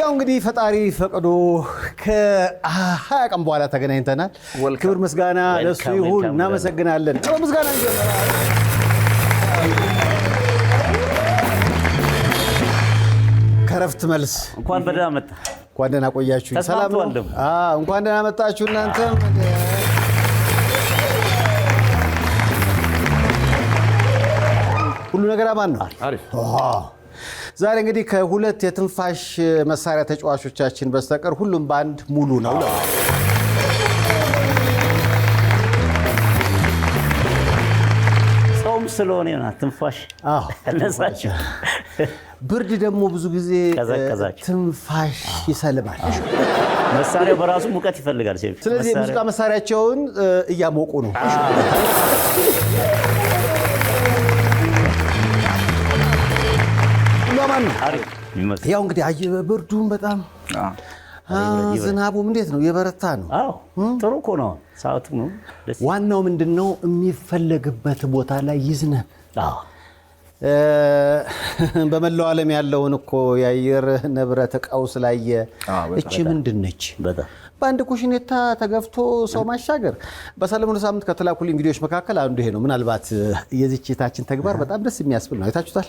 ያው እንግዲህ ፈጣሪ ፈቅዶ ከ20 ቀን በኋላ ተገናኝተናል። ክብር ምስጋና ለሱ ይሁን። እናመሰግናለን። ክብር ምስጋና ይጀምራል። ከረፍት መልስ እንኳን በደህና መጣ። እንኳን ደህና ቆያችሁ። ሰላም ነው? እንኳን ደህና መጣችሁ እናንተም። ሁሉ ነገር አማን ነው? አሪፍ። ዛሬ እንግዲህ ከሁለት የትንፋሽ መሳሪያ ተጫዋቾቻችን በስተቀር ሁሉም ባንድ ሙሉ ነው። ጾም ስለሆነ ነው ትንፋሽ። እነሳችሁ ብርድ ደግሞ ብዙ ጊዜ ትንፋሽ ይሰልማል። መሳሪያው በራሱ ሙቀት ይፈልጋል። ስለዚህ የሙዚቃ መሳሪያቸውን እያሞቁ ነው። ያው እንግዲህ ብርዱም በጣም ዝናቡም እንዴት ነው? የበረታ ነው። ጥሩ እኮ ነው። ሰዓቱ ነው። ዋናው ምንድነው? የሚፈለግበት ቦታ ላይ ይዝነብ። በመላው ዓለም ያለውን እኮ የአየር ንብረት ቀውስ ላይ እቺ ምንድነች? በአንድ ኩሽኔታ ተገፍቶ ሰው ማሻገር። በሰለሞኑ ሳምንት ከተላኩልኝ ቪዲዮዎች መካከል አንዱ ይሄ ነው። ምናልባት የዚች የታችን ተግባር በጣም ደስ የሚያስብል ነው። አይታችሁታል?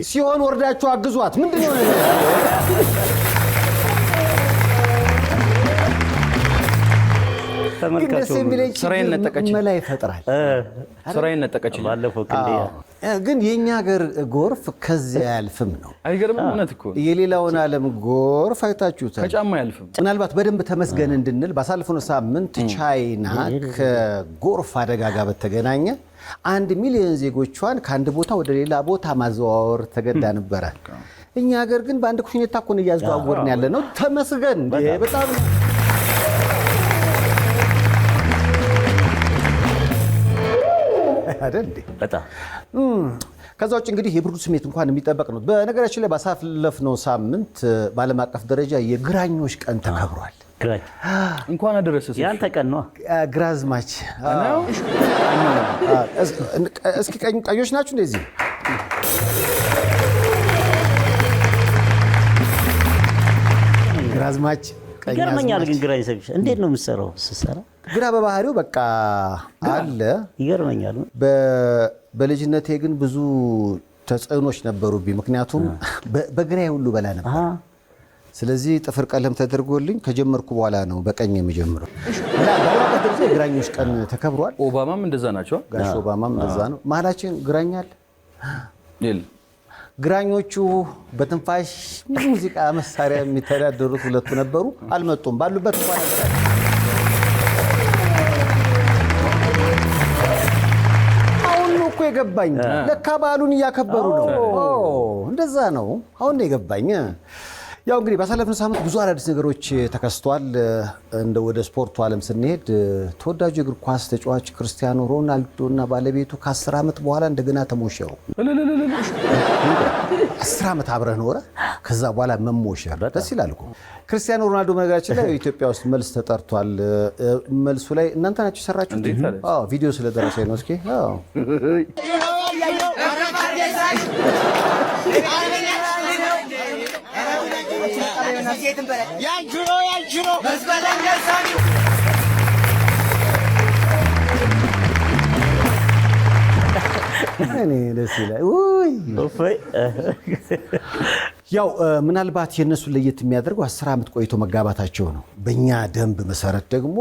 ሲሆን ወርዳችሁ አግዟት። ምንድነው ነገር? ተመልካቹ ስራዬን ነጠቀች። መላ ይፈጥራል። ስራዬን ነጠቀች። ባለፈው ክንዴ ግን የኛ ሀገር ጎርፍ ከዚያ ያልፍም ነው። አይገርምም? እውነት እኮ የሌላውን ዓለም ጎርፍ አይታችሁታል። ከጫማ ያልፍም። ምናልባት በደንብ ተመስገን እንድንል ባሳለፍነው ሳምንት ቻይና ከጎርፍ አደጋ ጋር በተገናኘ 1 ሚሊዮን ዜጎቿን ከአንድ ቦታ ወደ ሌላ ቦታ ማዘዋወር ተገዳ ነበረ። እኛ ሀገር ግን በአንድ ኩሽኔታ እኮ ነው እያዘዋወርን ያለ ነው። ተመስገን በጣም አይደል? በጣም ከዛ ውጭ እንግዲህ የብርዱ ስሜት እንኳን የሚጠበቅ ነው። በነገራችን ላይ ባሳለፍነው ሳምንት በዓለም አቀፍ ደረጃ የግራኞች ቀን ተከብሯል። እንኳን አደረሰሽ። ያንተ ቀን ነው። ግራዝማች እስኪ ቀኞች ናችሁ እንደዚህ? ግራዝማች ይገርመኛል። ግን ግራኝ ሰብሽ እንዴት ነው የምትሰራው? ስትሰራ ግራ በባህሪው በቃ አለ። ይገርመኛል። በልጅነቴ ግን ብዙ ተጽዕኖች ነበሩብኝ። ምክንያቱም በግራዬ ሁሉ በላ ነበር። ስለዚህ ጥፍር ቀለም ተደርጎልኝ ከጀመርኩ በኋላ ነው በቀኝ የሚጀምረው። እና በአውሮፓ ደረጃ የግራኞች ቀን ተከብሯል። ኦባማም እንደዛ ናቸው። ጋሽ ኦባማም እንደዛ ነው። መሀላችን ግራኛል። ግራኞቹ በትንፋሽ ሙዚቃ መሳሪያ የሚተዳደሩት ሁለቱ ነበሩ። አልመጡም። ባሉበት እንኳን አሁን ነው እኮ የገባኝ። ለካ በዓሉን እያከበሩ ነው። እንደዛ ነው። አሁን ነው የገባኝ። ያው እንግዲህ ባሳለፍነው ሳምንት ብዙ አዳዲስ ነገሮች ተከስተዋል። እንደ ወደ ስፖርቱ ዓለም ስንሄድ ተወዳጁ የእግር ኳስ ተጫዋች ክርስቲያኖ ሮናልዶ እና ባለቤቱ ከ10 ዓመት በኋላ እንደገና ተሞሸሩ። 10 ዓመት አብረህ ኖረ፣ ከዛ በኋላ መሞሸር ደስ ይላል እኮ። ክርስቲያኖ ሮናልዶ በነገራችን ላይ ኢትዮጵያ ውስጥ መልስ ተጠርቷል። መልሱ ላይ እናንተ ናችሁ የሰራችሁት? ቪዲዮ ስለደረሰኝ ነው። እስኪ ደስ ይላል። ያው ምናልባት የእነሱ ለየት የሚያደርገው 10 ዓመት ቆይቶ መጋባታቸው ነው። በእኛ ደንብ መሰረት ደግሞ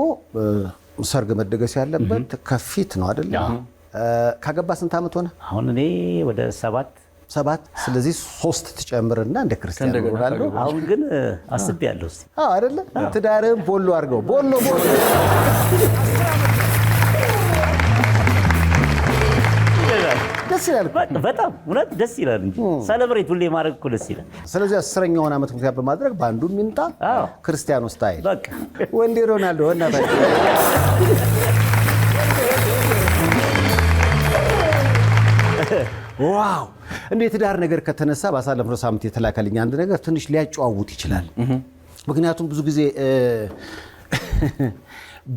ሰርግ መደገስ ያለበት ከፊት ነው አይደል? ካገባ ስንት ዓመት ሆነ? አሁን እኔ ወደ 7። ስለዚህ 3 ትጨምርና እንደ ክርስቲያኖ ሮናልዶ። አሁን ግን አስቤያለሁ። እስቲ አይደለ? ትዳርህን ቦሎ አድርገው። ቦሎ ደስ ይላል። በጣም እውነት ደስ ይላል እንጂ ሰለብሬት ሁሌ ማድረግ እኮ ደስ ይላል። ስለዚህ 10ኛውን ዓመት ምክንያት በማድረግ ባንዱ ሚንጣ ክርስቲያኖ ስታይል በቃ ወንዴ ሮናልዶ እና ዋው! እንደ የትዳር ነገር ከተነሳ ባሳለፍነው ሳምንት የተላከልኝ አንድ ነገር ትንሽ ሊያጨዋውት ይችላል። ምክንያቱም ብዙ ጊዜ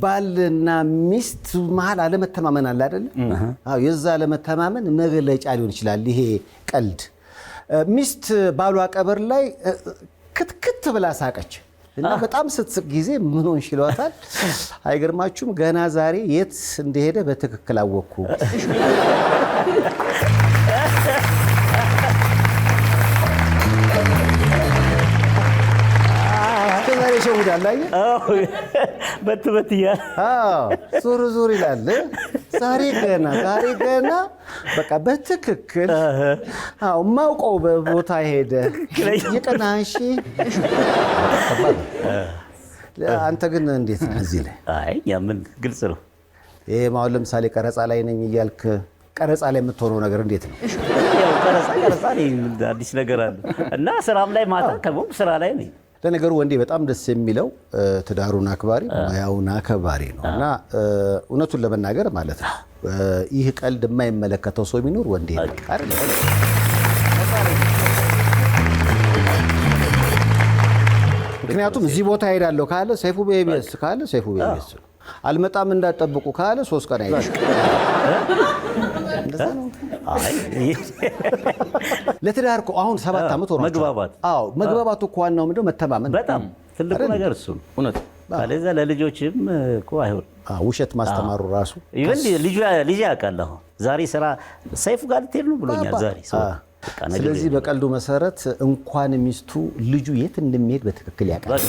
ባልና ሚስት መሀል አለመተማመን አለ አይደል? አዎ የዛ አለመተማመን መግለጫ ሊሆን ይችላል ይሄ ቀልድ። ሚስት ባሏ ቀብር ላይ ክትክት ብላ ሳቀች እና በጣም ስትስቅ ጊዜ ምን ሆንሽ ይሏታል። አይገርማችሁም? ገና ዛሬ የት እንደሄደ በትክክል አወቅኩ። ዛሬ ሸውዳል አየህ? በት እያለ ዙር ይላል። ዛሬ ገና በቃ በትክክል ማውቀው በቦታ ሄደ ይቀናሽ። አንተ ግን እንዴት ነህ እዚህ ላይ? አይ ያምን ግልጽ ነው። ይሄ ማው ለምሳሌ ቀረጻ ላይ ነኝ እያልክ ቀረጻ ላይ የምትሆነው ነገር እንዴት ነው? ያው ቀረጻ ላይ አዲስ ነገር አለ እና ስራም ላይ ማታ ከቦም ስራ ላይ ነኝ። ለነገሩ ወንዴ በጣም ደስ የሚለው ትዳሩን አክባሪ ሙያውን አከባሪ ነው እና እውነቱን ለመናገር ማለት ነው ይህ ቀልድ የማይመለከተው ሰው ቢኖር ወንዴ ነው አይደል? ምክንያቱም እዚህ ቦታ ሄዳለሁ ካለ ሰይፉ በኢቢኤስ ካለ ሰይፉ በኢቢኤስ ነው። አልመጣም እንዳትጠብቁ ካለ 3 ቀን አይደል? እንደዛ ነው። ለትዳር እኮ አሁን 7 ዓመት ሆኗል። መግባባት። አዎ መግባባቱ እኮ ዋናው ምንድነው? መተማመን። በጣም ትልቁ ነገር እሱ ነው። እውነት ካለዛ ለልጆችም እኮ አይሆን። ውሸት ማስተማሩ ራሱ ይሄን ልጅ ያውቃል። አሁን ዛሬ ስራ ሰይፉ ጋር ልትሄድ ነው ብሎኛል ዛሬ ሰው። ስለዚህ በቀልዱ መሰረት እንኳን ሚስቱ ልጁ የት እንደሚሄድ በትክክል ያውቃል።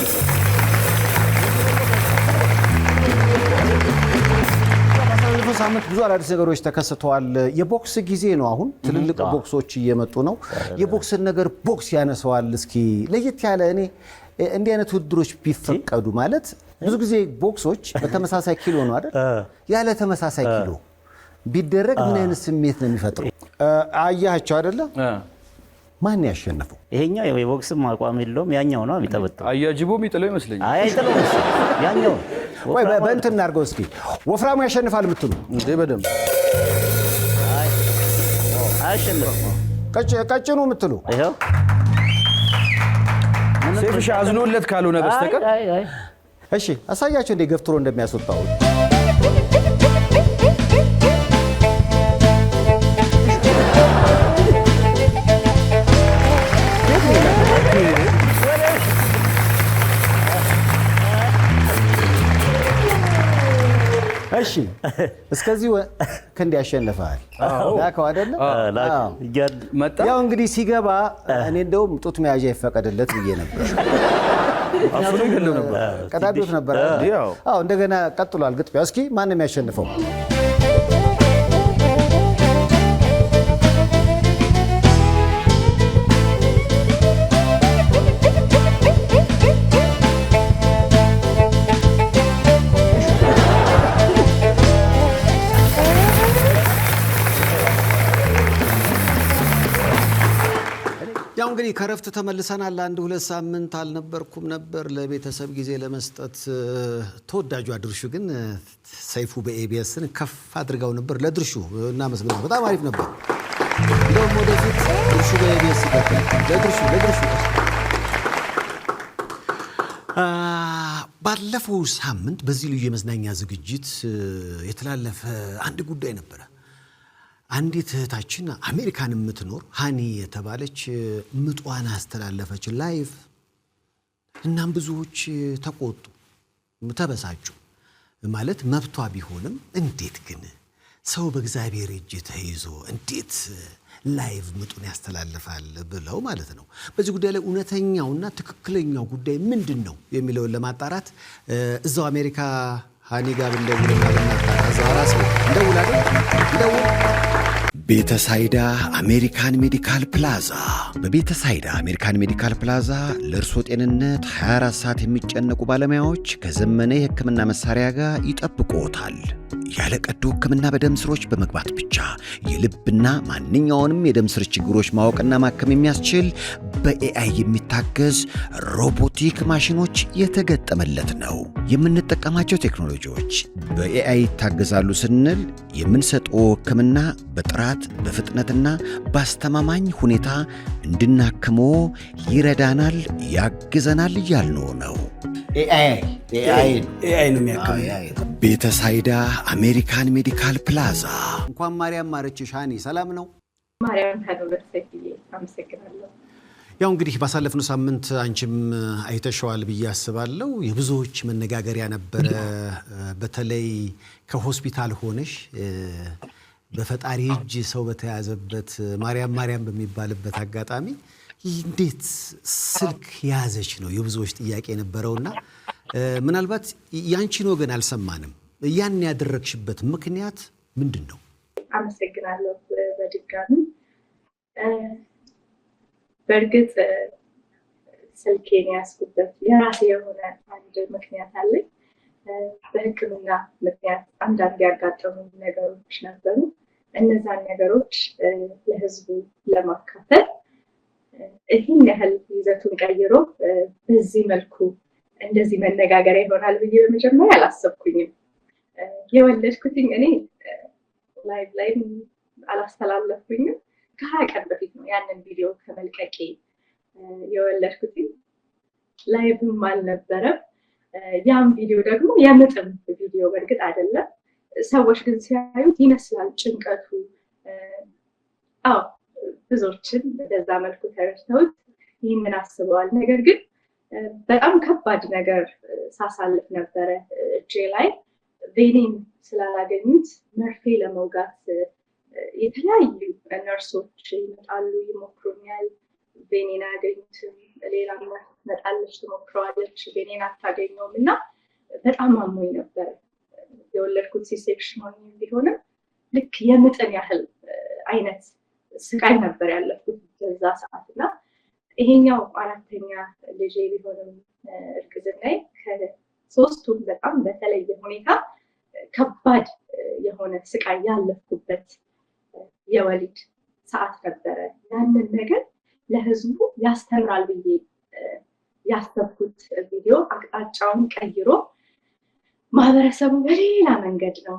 ሳምንት ብዙ አዳዲስ ነገሮች ተከስተዋል። የቦክስ ጊዜ ነው። አሁን ትልልቅ ቦክሶች እየመጡ ነው። የቦክስን ነገር ቦክስ ያነሰዋል። እስኪ ለየት ያለ እኔ እንዲህ አይነት ውድድሮች ቢፈቀዱ ማለት ብዙ ጊዜ ቦክሶች በተመሳሳይ ኪሎ ነው አይደል? ያለ ተመሳሳይ ኪሎ ቢደረግ ምን አይነት ስሜት ነው የሚፈጥረው? አያቸው አይደለ? ማን ያሸነፈው? ይሄኛው የቦክስም አቋም የለውም። ያኛው ነው የሚጠበጠው። አያጅቦ የሚጥለው ይመስለኛል። አይ አይጥለውም። ያኛው ወይ በእንትን እናድርገው እስኪ። ወፍራሙ ያሸንፋል የምትሉ እንዴ? በደምብ አያሸንፍም። ቀጭኑ የምትሉ ይሄው ሴፍሻ አዝኖለት ካልሆነ በስተቀር እሺ፣ አሳያቸው እንደ ገፍትሮ እንደሚያስወጣው። እሺ እስከዚህ ክንድ ያሸንፋል። ላከው አይደለ? ያው እንግዲህ ሲገባ እኔ እንደውም ጡት መያዣ ይፈቀድለት ብዬ ነበር። አፍሮ ይገለው ነበር። ቀዳዶት ነበር። አዎ እንደገና ቀጥሏል ግጥሚያው። እስኪ ማንም ያሸንፈው? ያው እንግዲህ ከረፍት ተመልሰናል። 1-2 ሳምንት አልነበርኩም ነበር ለቤተሰብ ጊዜ ለመስጠት። ተወዳጁ ድርሹ ግን ሰይፉ በኢቢኤስን ከፍ አድርገው ነበር። ለድርሹ እናመስግነው። በጣም አሪፍ ነበር። እንደውም ወደፊት ድርሹ በኢቢኤስ ይቀጥል። ለድርሹ ባለፈው ሳምንት በዚህ ልዩ የመዝናኛ ዝግጅት የተላለፈ አንድ ጉዳይ ነበረ። አንዲት እህታችን አሜሪካን የምትኖር ሃኒ የተባለች ምጧን አስተላለፈች ላይቭ። እናም ብዙዎች ተቆጡ፣ ተበሳጩ። ማለት መብቷ ቢሆንም እንዴት ግን ሰው በእግዚአብሔር እጅ ተይዞ እንዴት ላይቭ ምጡን ያስተላልፋል ብለው ማለት ነው። በዚህ ጉዳይ ላይ እውነተኛውና ትክክለኛው ጉዳይ ምንድን ነው የሚለውን ለማጣራት እዛው አሜሪካ ሃኒ ጋር እንደውልና ለማጣራት እዛው ራስ እንደውል ቤተሳይዳ አሜሪካን ሜዲካል ፕላዛ። በቤተሳይዳ አሜሪካን ሜዲካል ፕላዛ ለእርሶ ጤንነት 24 ሰዓት የሚጨነቁ ባለሙያዎች ከዘመነ የሕክምና መሳሪያ ጋር ይጠብቅዎታል። ያለ ቀዶ ሕክምና በደም ስሮች በመግባት ብቻ የልብና ማንኛውንም የደም ስር ችግሮች ማወቅና ማከም የሚያስችል በኤአይ የሚታገዝ ሮቦቲክ ማሽኖች የተገጠመለት ነው። የምንጠቀማቸው ቴክኖሎጂዎች በኤአይ ይታገዛሉ ስንል የምንሰጠው ሕክምና በጥራት በፍጥነትና በአስተማማኝ ሁኔታ እንድናክሞ ይረዳናል፣ ያግዘናል እያልነው ነው። ኤአይ ነው የሚያክለው። ቤተሳይዳ አሜሪካን ሜዲካል ፕላዛ። እንኳን ማርያም ማረችሽ ሃኒ፣ ሰላም ነው? ማርያም ታደረሰልኝ። አመሰግናለሁ። ያው እንግዲህ ባሳለፍነው ሳምንት አንቺም አይተሽዋል ብዬ አስባለሁ። የብዙዎች መነጋገሪያ ነበረ። በተለይ ከሆስፒታል ሆነሽ በፈጣሪ እጅ ሰው በተያዘበት ማርያም በሚባልበት አጋጣሚ እንዴት ስልክ ያዘች ነው የብዙዎች ጥያቄ ነበረውና ምናልባት ያንቺን ወገን አልሰማንም። ያን ያደረግሽበት ምክንያት ምንድን ነው? አመሰግናለሁ በድጋሚ። በእርግጥ ስልኬን ያስኩበት የራሴ የሆነ አንድ ምክንያት አለኝ። በሕክምና ምክንያት አንዳንድ ያጋጠሙ ነገሮች ነበሩ። እነዛን ነገሮች ለህዝቡ ለማካፈል ይህን ያህል ይዘቱን ቀይሮ በዚህ መልኩ እንደዚህ መነጋገሪያ ይሆናል ብዬ በመጀመሪያ አላሰብኩኝም። የወለድኩትኝ እኔ ላይ አላስተላለፍኩኝም። ከ20 ቀን በፊት ነው ያንን ቪዲዮ ከመልቀቄ የወለድኩትኝ። ላይቭም አልነበረም። ያም ቪዲዮ ደግሞ የምጥም ቪዲዮ በእርግጥ አይደለም። ሰዎች ግን ሲያዩት ይመስላል ጭንቀቱ። ብዙዎችን በዛ መልኩ ተረድተውት ይህንን አስበዋል። ነገር ግን በጣም ከባድ ነገር ሳሳልፍ ነበረ። እጄ ላይ ቬኔን ስላላገኙት መርፌ ለመውጋት የተለያዩ ነርሶች ይመጣሉ፣ ይሞክሩኛል። ቬኔን አያገኙትም። ሌላ መጣለች፣ ትሞክረዋለች፣ ቬኔን አታገኘውም እና በጣም አሞኝ ነበረ። የወለድኩት ሲሴክሽን ሆኜ ቢሆንም ልክ የምጥን ያህል አይነት ስቃይ ነበር ያለፍኩት በዛ ሰዓት እና ይሄኛው 4ኛ ልጄ ቢሆንም እርግዝናዬ ከ3ቱም በጣም በተለየ ሁኔታ ከባድ የሆነ ስቃይ ያለፍኩበት የወሊድ ሰዓት ነበረ። ያንን ነገር ለህዝቡ ያስተምራል ብዬ ያሰብኩት ቪዲዮ አቅጣጫውን ቀይሮ ማህበረሰቡ በሌላ መንገድ ነው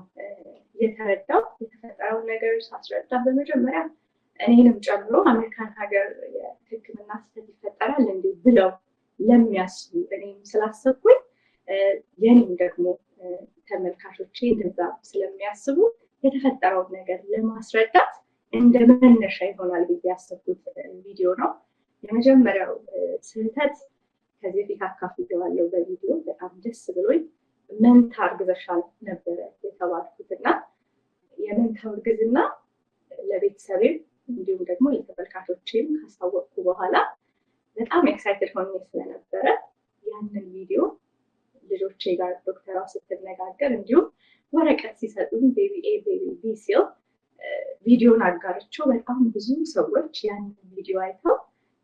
የተረዳው። የተፈጠረውን ነገር ሳስረዳ በመጀመሪያ እኔንም ጨምሮ አሜሪካን ሀገር የሕክምና ስህተት ይፈጠራል እንዴ ብለው ለሚያስቡ እኔም ስላሰብኩኝ የኔም ደግሞ ተመልካቾቼ እንደዛ ስለሚያስቡ የተፈጠረውን ነገር ለማስረዳት እንደ መነሻ ይሆናል ብዬ ያሰብኩት ቪዲዮ ነው። የመጀመሪያው ስህተት ከዚህ በፊት አካፍዬዋለሁ በቪዲዮ። በጣም ደስ ብሎኝ መንታ እርግዘሻል ነበረ የተባልኩት እና የመንታው እርግዝና ለቤተሰቤም እንዲሁም ደግሞ ለተመልካቾቼም ካስታወቅኩ በኋላ በጣም ኤክሳይትድ ሆኜ ስለነበረ ያንን ቪዲዮ ልጆቼ ጋር ዶክተሯ ስትነጋገር እንዲሁም ወረቀት ሲሰጡኝ ቤቢ ኤ ቤቢ ቢ ሲል ቪዲዮን አጋርቸው በጣም ብዙ ሰዎች ያንን ቪዲዮ አይተው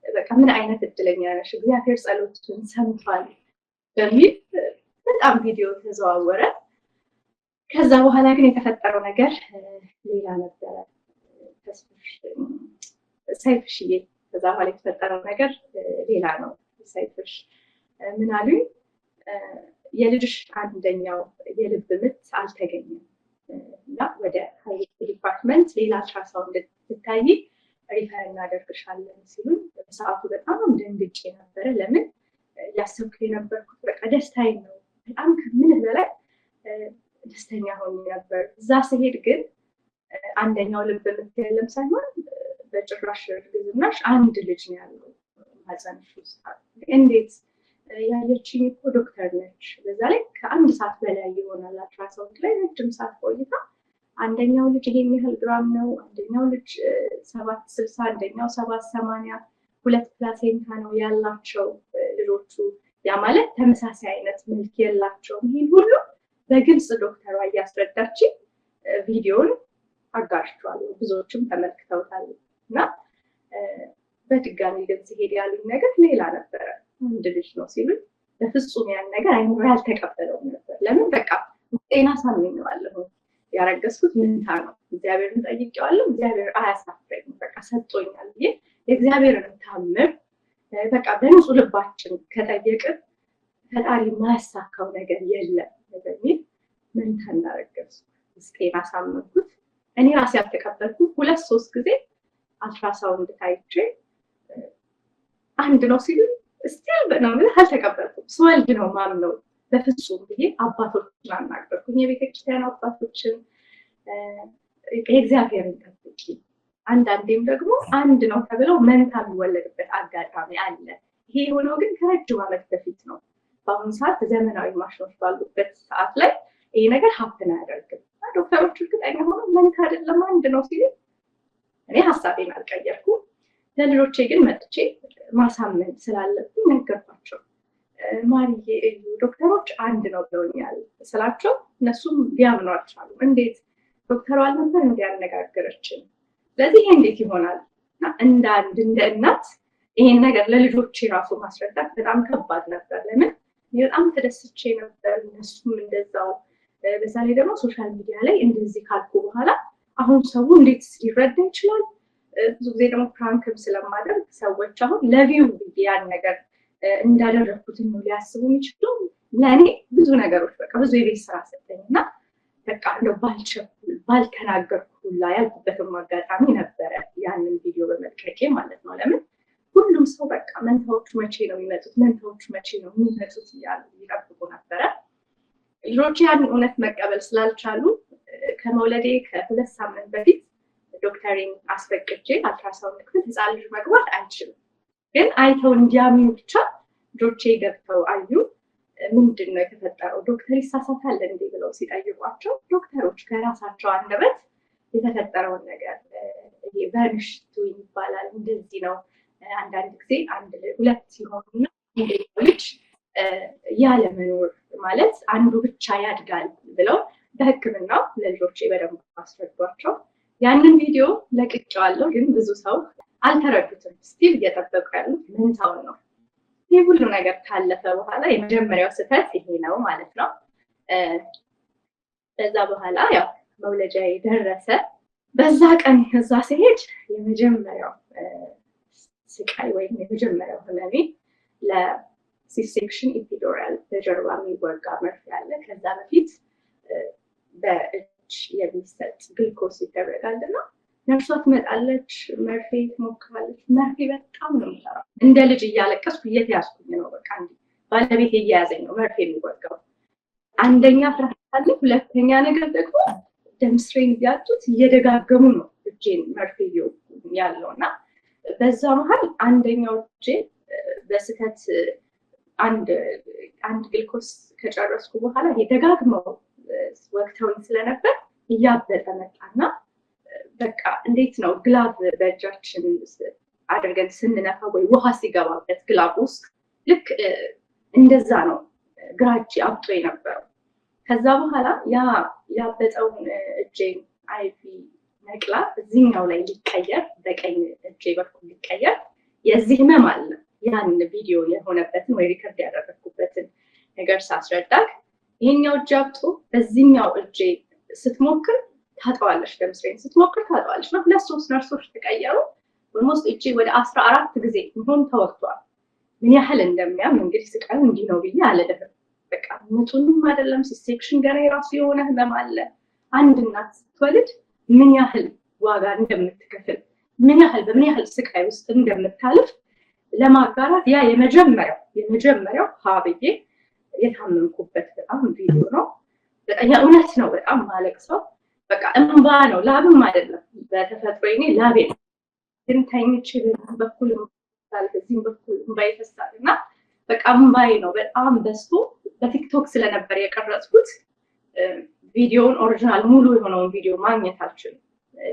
በቃ ምን አይነት እድለኛ ነሽ እግዚአብሔር ጸሎቱን ሰምቷል በሚል በጣም ቪዲዮ ተዘዋወረ። ከዛ በኋላ ግን የተፈጠረው ነገር ሌላ ነበረ። ሰይፍሽዬ ከዛ በኋላ የተፈጠረው ነገር ሌላ ነው። ሰይፍሽ ምን አሉኝ? የልጅሽ አንደኛው የልብ ምት አልተገኘም እና ወደ ሄልዝ ዲፓርትመንት ሌላ አልትራሳውንድ እንድትታይ ሪፈር እናደርግሻለን ሲሉኝ በሰዓቱ በጣም ደንግጬ ነበረ። ለምን ያሰብኩ የነበርኩት በቃ ደስታዬ ነው። በጣም ከምልህ በላይ ደስተኛ ሆኜ ነበር። እዛ ስሄድ ግን አንደኛው ልብ ምት የለም ሳይሆን በጭራሽ እርግዝናሽ አንድ ልጅ ነው ያለው ማህፀንሽ ውስጥ። እንዴት? ያየችኝ እኮ ዶክተር ነች። በዛ ላይ ከ1 ሰዓት በላይ ይሆናል አልትራሳውንድ ላይ ረጅም ሰዓት ቆይታ አንደኛው ልጅ ይሄን ያህል ግራም ነው፣ አንደኛው ልጅ 760፣ አንደኛው 780፣ 2 ፕላሴንታ ነው ያላቸው ልጆቹ። ያ ማለት ተመሳሳይ አይነት መልክ የላቸውም። ይሄን ሁሉ በግልጽ ዶክተሯ እያስረዳችኝ ቪዲዮን አጋርቼዋለሁ። ብዙዎችም ተመልክተውታል እና በድጋሚ ግን ሲሄድ ያሉኝ ነገር ሌላ ነበረ። አንድ ልጅ ነው ሲሉኝ በፍጹም ያን ነገር አይምሮ ያልተቀበለውም ነበር። ለምን? በቃ ጤና ሳምኜዋለሁ። ያረገዝኩት ምንታ ነው። እግዚአብሔርን ጠይቄዋለሁ። እግዚአብሔር አያሳፍረኝም። በቃ ሰጥቶኛል ብዬ የእግዚአብሔርን ታምር በቃ በንጹህ ልባችን ከጠየቅን ፈጣሪ ማያሳካው ነገር የለም በሚል ምንታ እንዳረገዝኩ ውስጤን አሳመንኩት። እኔ ራሴ ያልተቀበልኩት 2-3 ጊዜ አልትራሳውንድ ታይቼ አንድ ነው ሲሉኝ ስቲል ነው ምን አልተቀበልኩም። ስወልድ ነው ማምነው በፍጹም ብዬ አባቶችን አናገርኩኝ። የቤተክርስቲያን አባቶችን የእግዚአብሔርን ጠብቂ። አንዳንዴም ደግሞ አንድ ነው ተብለው መንታ የሚወለድበት አጋጣሚ አለ። ይሄ የሆነው ግን ከረጅም ዓመት በፊት ነው። በአሁኑ ሰዓት ዘመናዊ ማሽኖች ባሉበት ሰዓት ላይ ይሄ ነገር ሀፕን አያደርግም። ዶክተሮች እርግጠኛ ሆነው መንታ አይደለም አንድ ነው ሲሉ እኔ ሀሳቤን አልቀየርኩም። ለልጆቼ ግን መጥቼ ማሳመን ስላለብኝ ነገርኳቸው። ማርዬ እዩ ዶክተሮች አንድ ነው ብለውኛል ስላቸው እነሱም ሊያምኑ አልቻሉም። እንዴት ዶክተሩ አልነበር እንዲያነጋገረችን ስለዚህ እንዴት ይሆናል? እንደ አንድ እንደ እናት ይሄን ነገር ለልጆቼ ራሱ ማስረዳት በጣም ከባድ ነበር። ለምን በጣም ተደስቼ ነበር፣ እነሱም እንደዛው። በዛ ላይ ደግሞ ሶሻል ሚዲያ ላይ እንደዚህ ካልኩ በኋላ አሁን ሰው እንዴት ሊረዳ ይችላል? ብዙ ጊዜ ደግሞ ፕራንክም ስለማደርግ ሰዎች አሁን ለቪው ያን ነገር እንዳደረግኩትን ነው ሊያስቡ የሚችሉ። ለእኔ ብዙ ነገሮች በቃ ብዙ የቤት ስራ ሰጠኝና በቃ እንደው ባልቸኩል ባልተናገርኩ ሁላ ያልኩበትም አጋጣሚ ነበረ፣ ያንን ቪዲዮ በመልቀቄ ማለት ነው። ለምን ሁሉም ሰው በቃ መንታዎቹ መቼ ነው የሚመጡት፣ መንታዎቹ መቼ ነው የሚመጡት እያሉ ይጠብቁ ነበረ። ልጆች ያን እውነት መቀበል ስላልቻሉ ከመውለዴ ከ2 ሳምንት በፊት ዶክተሪን አስፈቅጄ አልትራሳውንድ ክፍል ህፃን ልጅ መግባት አይችልም፣ ግን አይተው እንዲያምኑ ብቻ ልጆቼ ገብተው አዩ። ምንድን ነው የተፈጠረው? ዶክተር ይሳሳታል እንዴ ብለው ሲጠይቋቸው ዶክተሮች ከራሳቸው አንደበት የተፈጠረውን ነገር ይሄ ቨርኒሽቱ ይባላል እንደዚህ ነው። አንዳንድ ጊዜ ሁለት ሲሆኑና ልጅ ያለመኖር ማለት አንዱ ብቻ ያድጋል ብለው በሕክምናው ለልጆቼ በደንብ አስረዷቸው። ያንን ቪዲዮ ለቅቄዋለሁ፣ ግን ብዙ ሰው አልተረዱትም። ስቲል እየጠበቁ ያሉት መንታውን ነው። ይህ ሁሉ ነገር ካለፈ በኋላ የመጀመሪያው ስህተት ይሄ ነው ማለት ነው። በዛ በኋላ ያው መውለጃዬ ደረሰ። በዛ ቀን እዛ ሲሄድ የመጀመሪያው ስቃይ ወይም የመጀመሪያው ህመሜ ለሲሴክሽን ኢፒዱራል በጀርባ የሚወጋ መርፌ አለ። ከዛ በፊት በእጅ የሚሰጥ ግልኮስ ይደረጋልና ነርሷ ትመጣለች፣ መርፌ ትሞክራለች። መርፌ በጣም ነው የሚሰራው። እንደ ልጅ እያለቀስኩ እየተያዝኩኝ ነው። በቃ እንዲህ ባለቤት እየያዘኝ ነው መርፌ የሚወጋው። አንደኛ ፍርሃት አለ፣ ሁለተኛ ነገር ደግሞ ደምስሬን እያጡት እየደጋገሙ ነው እጄን መርፌ ያለውና በዛ መሀል አንደኛው እጄ በስህተት አንድ ግልኮስ ከጨረስኩ በኋላ ደጋግመው ወቅተውኝ ስለነበር እያበጠ መጣና በቃ እንዴት ነው ግላቭ በእጃችን አድርገን ስንነፋ ወይ ውሃ ሲገባበት ግላቭ ውስጥ ልክ እንደዛ ነው ግራ እጄ አብጦ የነበረው። ከዛ በኋላ ያበጠውን እጄን አይቪ ነቅላ እዚህኛው ላይ ሊቀየር በቀኝ እጄ በኩል ሊቀየር የዚህ ህመም አለ። ያን ቪዲዮ የሆነበትን ወይ ሪከርድ ያደረግኩበትን ነገር ሳስረዳክ ይሄኛው እጅ አብጦ በዚህኛው እጄ ስትሞክር ታጠዋለች፣ ደምስሬን ስትሞክር ታጠዋለች። እና 2-3 ነርሶች ተቀየሩ። ኦልሞስት እጄ ወደ 14 ጊዜ ሆን ተወቅቷል። ምን ያህል እንደሚያም እንግዲህ ስቃዩ እንዲህ ነው ብዬ አልልህም። በቃ ምጡንም አይደለም ሲሴክሽን ገና የራሱ የሆነ ህመም አለ። አንድ እናት ስትወልድ ምን ያህል ዋጋ እንደምትከፍል በምን ያህል ስቃይ ውስጥ እንደምታልፍ ለማጋራት ያ የመጀመሪያው ሀብዬ የታመምኩበት በጣም ቪዲዮ ነው። በጣም እውነት ነው። በጣም ማለቅሰው በቃ እንባ ነው፣ ላብም አይደለም። በተፈጥሮ እኔ ላቤ ግን ተኝቼ በዚህም በኩል እንባ ይፈሳል እና በቃ እንባዬ ነው በጣም በዝቶ በቲክቶክ ስለነበር የቀረጽኩት ቪዲዮውን ኦሪጂናል ሙሉ የሆነውን ቪዲዮ ማግኘት አልችልም።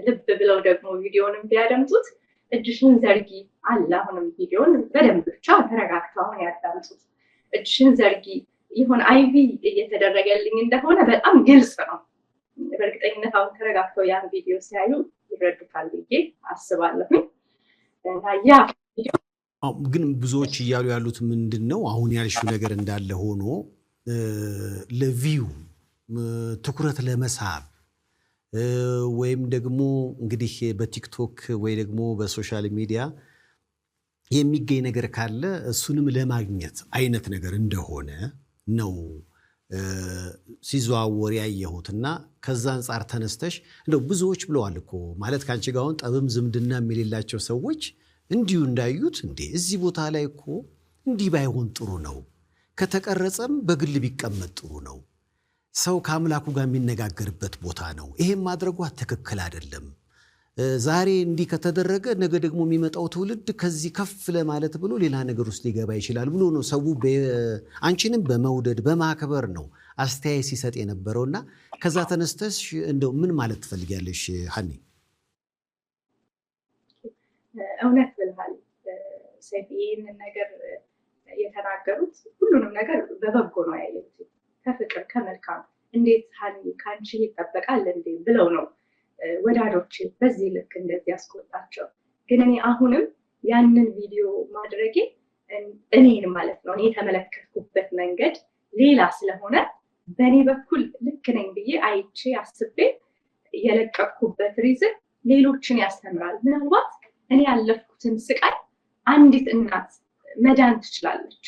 ልብ ብለው ደግሞ ቪዲዮንም ቢያደምጡት እጅሽን ዘርጊ አለ። አሁንም ቪዲዮን በደንብ ብቻ ተረጋግተው አሁን ያዳምጡት። እጅሽን ዘርጊ ይሁን አይቪ እየተደረገልኝ እንደሆነ በጣም ግልጽ ነው። በእርግጠኝነት አሁን ተረጋግተው ያን ቪዲዮ ሲያዩ ይረዱታል ብዬ አስባለሁ። ያ ቪዲዮ ግን ብዙዎች እያሉ ያሉት ምንድን ነው አሁን ያልሽው ነገር እንዳለ ሆኖ ለቪው ትኩረት ለመሳብ ወይም ደግሞ እንግዲህ በቲክቶክ ወይ ደግሞ በሶሻል ሚዲያ የሚገኝ ነገር ካለ እሱንም ለማግኘት አይነት ነገር እንደሆነ ነው ሲዘዋወር ያየሁትና ከዛ አንጻር ተነስተሽ እንደው ብዙዎች ብለዋል እኮ ማለት ካንቺ ጋር አሁን ጠብም ዝምድና የሌላቸው ሰዎች እንዲሁ እንዳዩት እንዴ እዚህ ቦታ ላይ እኮ እንዲህ ባይሆን ጥሩ ነው፣ ከተቀረጸም በግል ቢቀመጥ ጥሩ ነው፣ ሰው ከአምላኩ ጋር የሚነጋገርበት ቦታ ነው፣ ይሄን ማድረጓ ትክክል አይደለም፣ ዛሬ እንዲህ ከተደረገ ነገ ደግሞ የሚመጣው ትውልድ ከዚህ ከፍ ለማለት ብሎ ሌላ ነገር ውስጥ ሊገባ ይችላል ብሎ ነው ሰው አንቺንም በመውደድ በማክበር ነው አስተያየት ሲሰጥ የነበረውና ከዛ ተነስተሽ እንደው ምን ማለት ትፈልጊያለሽ ሀኒ? እውነት ብለሃል ሰይፍ። ይህንን ነገር የተናገሩት ሁሉንም ነገር በበጎ ነው ያየሁት፣ ከፍቅር ከመልካም እንዴት ሀኒ ከአንቺ ይጠበቃል እንዴ ብለው ነው ወዳጆች በዚህ ልክ እንደዚህ ያስቆጣቸው። ግን እኔ አሁንም ያንን ቪዲዮ ማድረጌ እኔን ማለት ነው እኔ የተመለከትኩበት መንገድ ሌላ ስለሆነ በእኔ በኩል ልክ ነኝ ብዬ አይቼ አስቤ የለቀቅኩበት ሪዝን ሌሎችን ያስተምራል። ምናልባት እኔ ያለፍኩትን ስቃይ አንዲት እናት መዳን ትችላለች።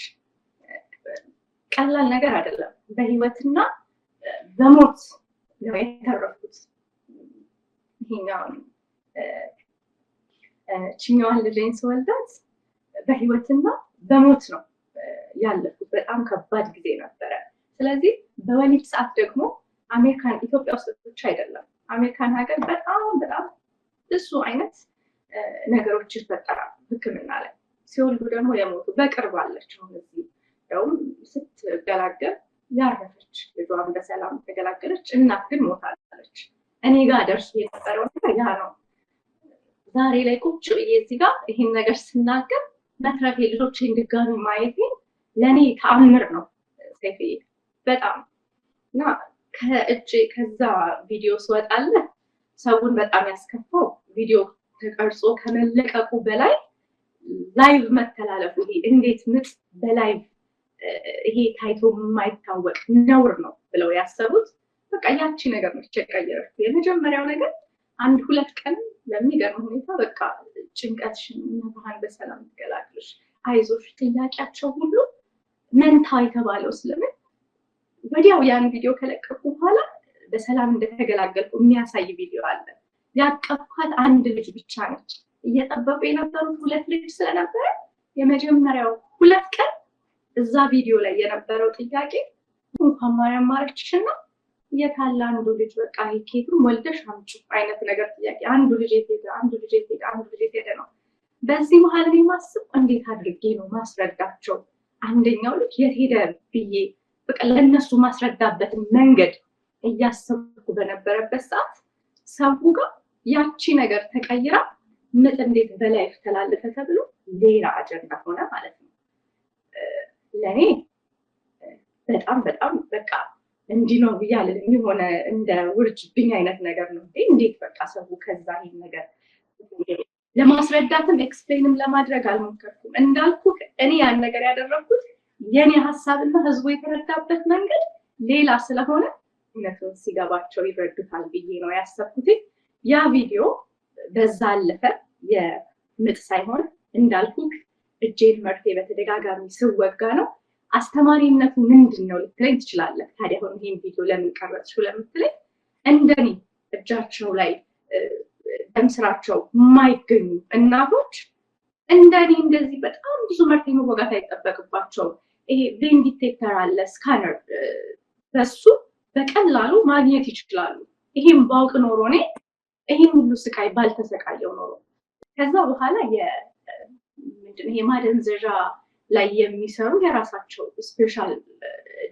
ቀላል ነገር አይደለም። በህይወትና በሞት ነው የተረፍኩት። ይሄኛውን ችኛዋን ልጄን ስወልዳት በህይወትና በሞት ነው ያለፉት። በጣም ከባድ ጊዜ ነበረ። ስለዚህ በወሊድ ሰዓት ደግሞ አሜሪካን ኢትዮጵያ ውስጥ ብቻ አይደለም አሜሪካን ሀገር በጣም ብዙ አይነት ነገሮች ይፈጠራሉ ሕክምና ላይ። ሲወልዱ ደግሞ የሞቱ በቅርብ አለች። አሁን እዚህ ያውም ስትገላገል ያረፈች ልጇን በሰላም ተገላገለች፣ እናት ግን ሞታለች። እኔ ጋር ደርሶ የነበረው ነገር ያ ነው። ዛሬ ላይ ቁጭ ብዬ እዚህ ጋር ይህን ነገር ስናገር መትረፌ ልጆቼን ድጋሚ ማየቴ ለእኔ ተአምር ነው ሰይፍዬ በጣም እና ከእጄ ከዛ ቪዲዮ ስወጣለ ሰውን በጣም ያስከፋው ቪዲዮ ተቀርጾ ከመለቀቁ በላይ ላይቭ መተላለፉ እንዴት ምጥ በላይቭ ይሄ ታይቶ የማይታወቅ ነውር ነው ብለው ያሰቡት። በቃ ያቺ ነገር ነች የቀየረችው። የመጀመሪያው ነገር 1-2 ቀን በሚገርም ሁኔታ በቃ ጭንቀትሽን ነባህን በሰላም ትገላግልሽ አይዞሽ ጥያቄያቸው ሁሉ መንታ የተባለው ስለምን ወዲያው ያን ቪዲዮ ከለቀቁ በኋላ በሰላም እንደተገላገልኩ የሚያሳይ ቪዲዮ አለ። ያቀፍኳት 1 ልጅ ብቻ ነች። እየጠበቁ የነበሩት 2 ልጅ ስለነበረ የመጀመሪያው 2 ቀን እዛ ቪዲዮ ላይ የነበረው ጥያቄ እንኳን ማርያም ማረችሽና የታለ አንዱ ልጅ በቃ ኬቱን ወልደሽ አምጪ አይነት ነገር ጥያቄ። አንዱ ልጅ የት ሄደ ነው። በዚህ መሀል እኔ ማስብ እንዴት አድርጌ ነው ማስረዳቸው አንደኛው ልጅ የት ሄደ ብዬ በቃ ለእነሱ ማስረዳበትን መንገድ እያሰብኩ በነበረበት ሰዓት ሰው ጋር ያቺ ነገር ተቀይራ ምጥ እንዴት በላይፍ ተላለፈ ተብሎ ሌላ አጀንዳ ሆነ ማለት ነው። ለእኔ በጣም በቃ እንዲህ ነው ብያለሁ። የሆነ እንደ ውርጅብኝ አይነት ነገር ነው። እንዴት በቃ ሰው ከዛ ይሄን ነገር ለማስረዳትም ኤክስፕሌንም ለማድረግ አልሞከርኩም። እንዳልኩ እኔ ያን ነገር ያደረኩት የኔ ሀሳብና ህዝቡ የተረዳበት መንገድ ሌላ ስለሆነ እውነቱን ሲገባቸው ይረዱታል ብዬ ነው ያሰብኩት። ያ ቪዲዮ በዛ አለፈ። የምጥ ሳይሆን እንዳልኩ እጄን መርፌ በተደጋጋሚ ስወጋ ነው። አስተማሪነቱ ምንድን ነው ልትለኝ ትችላለህ። ታዲያ አሁን ይሄን ቪዲዮ ለምን ቀረጽሽው ለምትለኝ እንደኔ እጃቸው ላይ ደም ስራቸው የማይገኙ እናቶች እንደኔ እንደዚህ በጣም ብዙ መርፌ መወጋት አይጠበቅባቸውም። ይሄ ቬን ዲቴክተር አለ፣ ስካነር፣ በሱ በቀላሉ ማግኘት ይችላሉ። ይሄን ባውቅ ኖሮ እኔ ይሄን ሁሉ ስቃይ ባልተሰቃየው ኖሮ። ከዛ በኋላ ምንድነው ይሄ ማደንዘዣ ላይ የሚሰሩ የራሳቸው ስፔሻል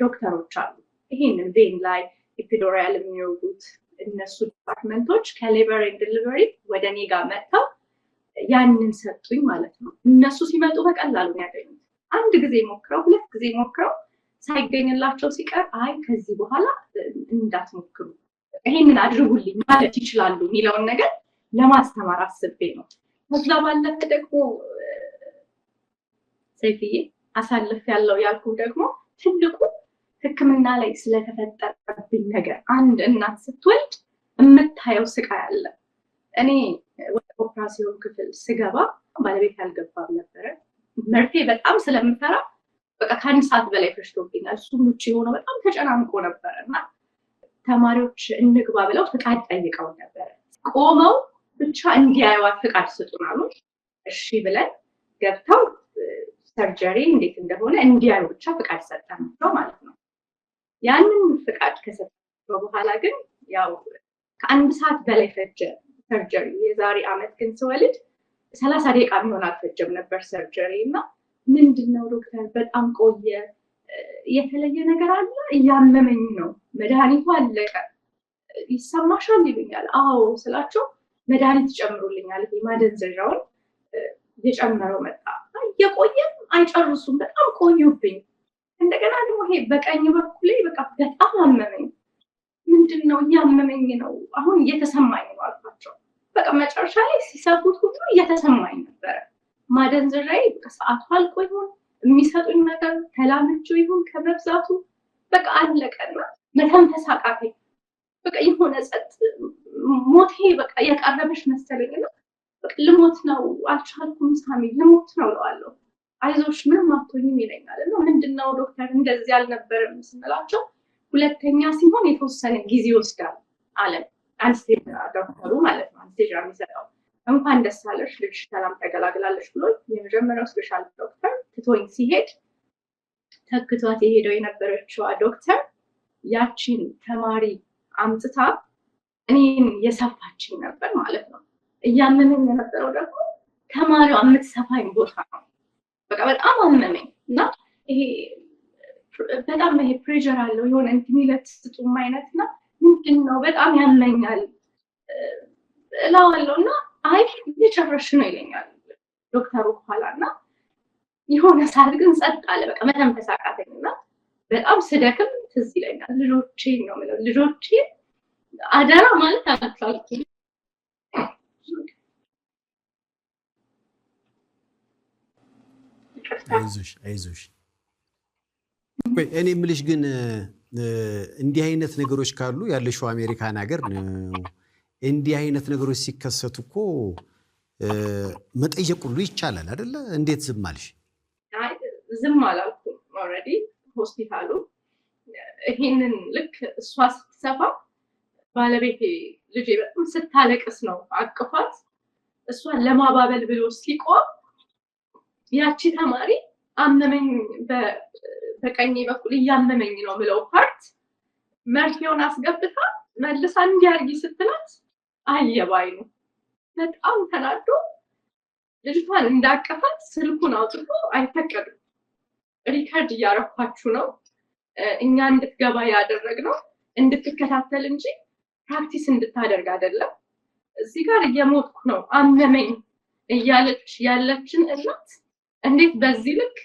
ዶክተሮች አሉ። ይሄንን ቬን ላይ ኢፒዱራል የሚወጉት እነሱ ዲፓርትመንቶች ከሌበር ኤንድ ዲሊቨሪ ወደ እኔ ጋር መጥተው ያንን ሰጡኝ ማለት ነው። እነሱ ሲመጡ በቀላሉ ያገኙት 1 ጊዜ ሞክረው 2 ጊዜ ሞክረው ሳይገኝላቸው ሲቀር አይ ከዚህ በኋላ እንዳትሞክሩ ይሄንን አድርጉልኝ ማለት ይችላሉ የሚለውን ነገር ለማስተማር አስቤ ነው። ከዛ ባለፈ ደግሞ ሰይፍዬ አሳልፍ ያለው ያልኩ ደግሞ ትልቁ ሕክምና ላይ ስለተፈጠረብኝ ነገር አንድ እናት ስትወልድ የምታየው ስቃይ አለ። እኔ ወደ ኦፕራሲዮን ክፍል ስገባ ባለቤት ያልገባም ነበረ። መርፌ በጣም ስለምፈራ በቃ ከ1 ሰዓት በላይ ፈጅቶብኛል። እሱም ውጭ የሆነው በጣም ተጨናንቆ ነበረ እና ተማሪዎች እንግባ ብለው ፍቃድ ጠይቀው ነበረ። ቆመው ብቻ እንዲያዩዋት ፍቃድ ስጡን አሉ። እሺ ብለን ገብተው ሰርጀሪ እንዴት እንደሆነ እንዲያዩ ብቻ ፍቃድ ሰጠናቸው ማለት ነው። ያንን ፍቃድ ከሰጠናቸው በኋላ ግን ያው ከአንድ ሰዓት በላይ ፈጀ ሰርጀሪ። የዛሬ ዓመት ግን ስወልድ 30 ደቂቃ የሚሆን አልፈጀም ነበር ሰርጀሪ። እና ምንድነው ዶክተር በጣም ቆየ፣ የተለየ ነገር አለ? እያመመኝ ነው፣ መድኃኒቱ አለቀ፣ ይሰማሻል ይሉኛል። አዎ ስላቸው መድኃኒት ይጨምሩልኛል። ማደንዘዣውን እየጨመረው መጣ። እየቆየም አይጨርሱም፣ በጣም ቆዩብኝ። እንደገና ደግሞ ይሄ በቀኝ በኩል በቃ በጣም አመመኝ። ምንድነው? እያመመኝ ነው፣ አሁን እየተሰማኝ ነው አልኳቸው። በቃ መጨረሻ ላይ ሲሰፉት ሁሉ እየተሰማኝ ነበረ። ማደንዘዣዬ በቃ ሰዓቱ አልቆ ይሆን የሚሰጡኝ ነገር ተላምጄው ይሁን ከመብዛቱ በቃ አለቀና መተንፈስ አቃተኝ። በቃ የሆነ ጸጥ ሞቴ በቃ የቀረበሽ መሰለኝና በቃ ልሞት ነው አልቻልኩም፣ ሳሚ ልሞት ነው እለዋለሁ። አይዞሽ ምንም አትሆኝም ይለኛል። እና ምንድነው ዶክተር እንደዚህ አልነበረም ስንላቸው ሁለተኛ ሲሆን የተወሰነ ጊዜ ይወስዳል አለ። አንስቴዥያ ዶክተሩ ማለት ነው፣ አንስቴዥያ የሚሰጠው። እንኳን ደስ አለሽ ልጅሽ ሰላም ተገላግላለሽ ብሎ የመጀመሪያው ስፔሻል ዶክተር ትቶኝ ሲሄድ ተክቷት የሄደው የነበረችዋ ዶክተር ያቺን ተማሪ አምጥታ እኔን የሰፋችኝ ነበር ማለት ነው። እያመመኝ የነበረው ደግሞ ተማሪዋ የምትሰፋኝ ቦታ ነው። በቃ በጣም አመመኝ እና ይሄ በጣም ይሄ ፕሬሸር አለው የሆነ እንትን ስጡም አይነትና ምንድነው በጣም ያመኛል እላዋለሁ። እና አይ እየጨረሽ ነው ይለኛል ዶክተሩ በኋላና የሆነ ሰዓት ግን ጸጥ አለ። በቃ መተንፈስ አቃተኝና በጣም ስደክም ትዝ ይለኛል። ልጆቼን ነው የምለው፣ ልጆቼን አደራ ማለት አልቻልኩም። አይዞሽ። ቆይ እኔ የምልሽ ግን እንዲህ አይነት ነገሮች ካሉ ያለሽው አሜሪካን ሀገር ነው። እንዲህ አይነት ነገሮች ሲከሰቱ እኮ መጠየቅ ሁሉ ይቻላል አይደለ? እንዴት ዝም አልሽ? ዝም አላልኩም። ኦልሬዲ ሆስፒታሉ ይሄንን ልክ እሷ ስትሰፋ ባለቤቴ ልጄ በጣም ስታለቅስ ነው አቅፋት እሷን ለማባበል ብሎ ሲቆም ያቺ ተማሪ አመመኝ በቀኝ በኩል እያመመኝ ነው ምለው ፓርት መርፌውን አስገብታ መልሳ እንዲያርጊ ስትላት አየባይ ነው። በጣም ተናዶ ልጅቷን እንዳቀፋት ስልኩን አውጥቶ አይፈቀድም፣ ሪከርድ እያረኳችሁ ነው፣ እኛ እንድትገባ ያደረግነው እንድትከታተል እንጂ ፕራክቲስ እንድታደርግ አይደለም፣ እዚህ ጋር እየሞትኩ ነው አመመኝ እያለች ያለችን እናት እንዴት በዚህ ልክ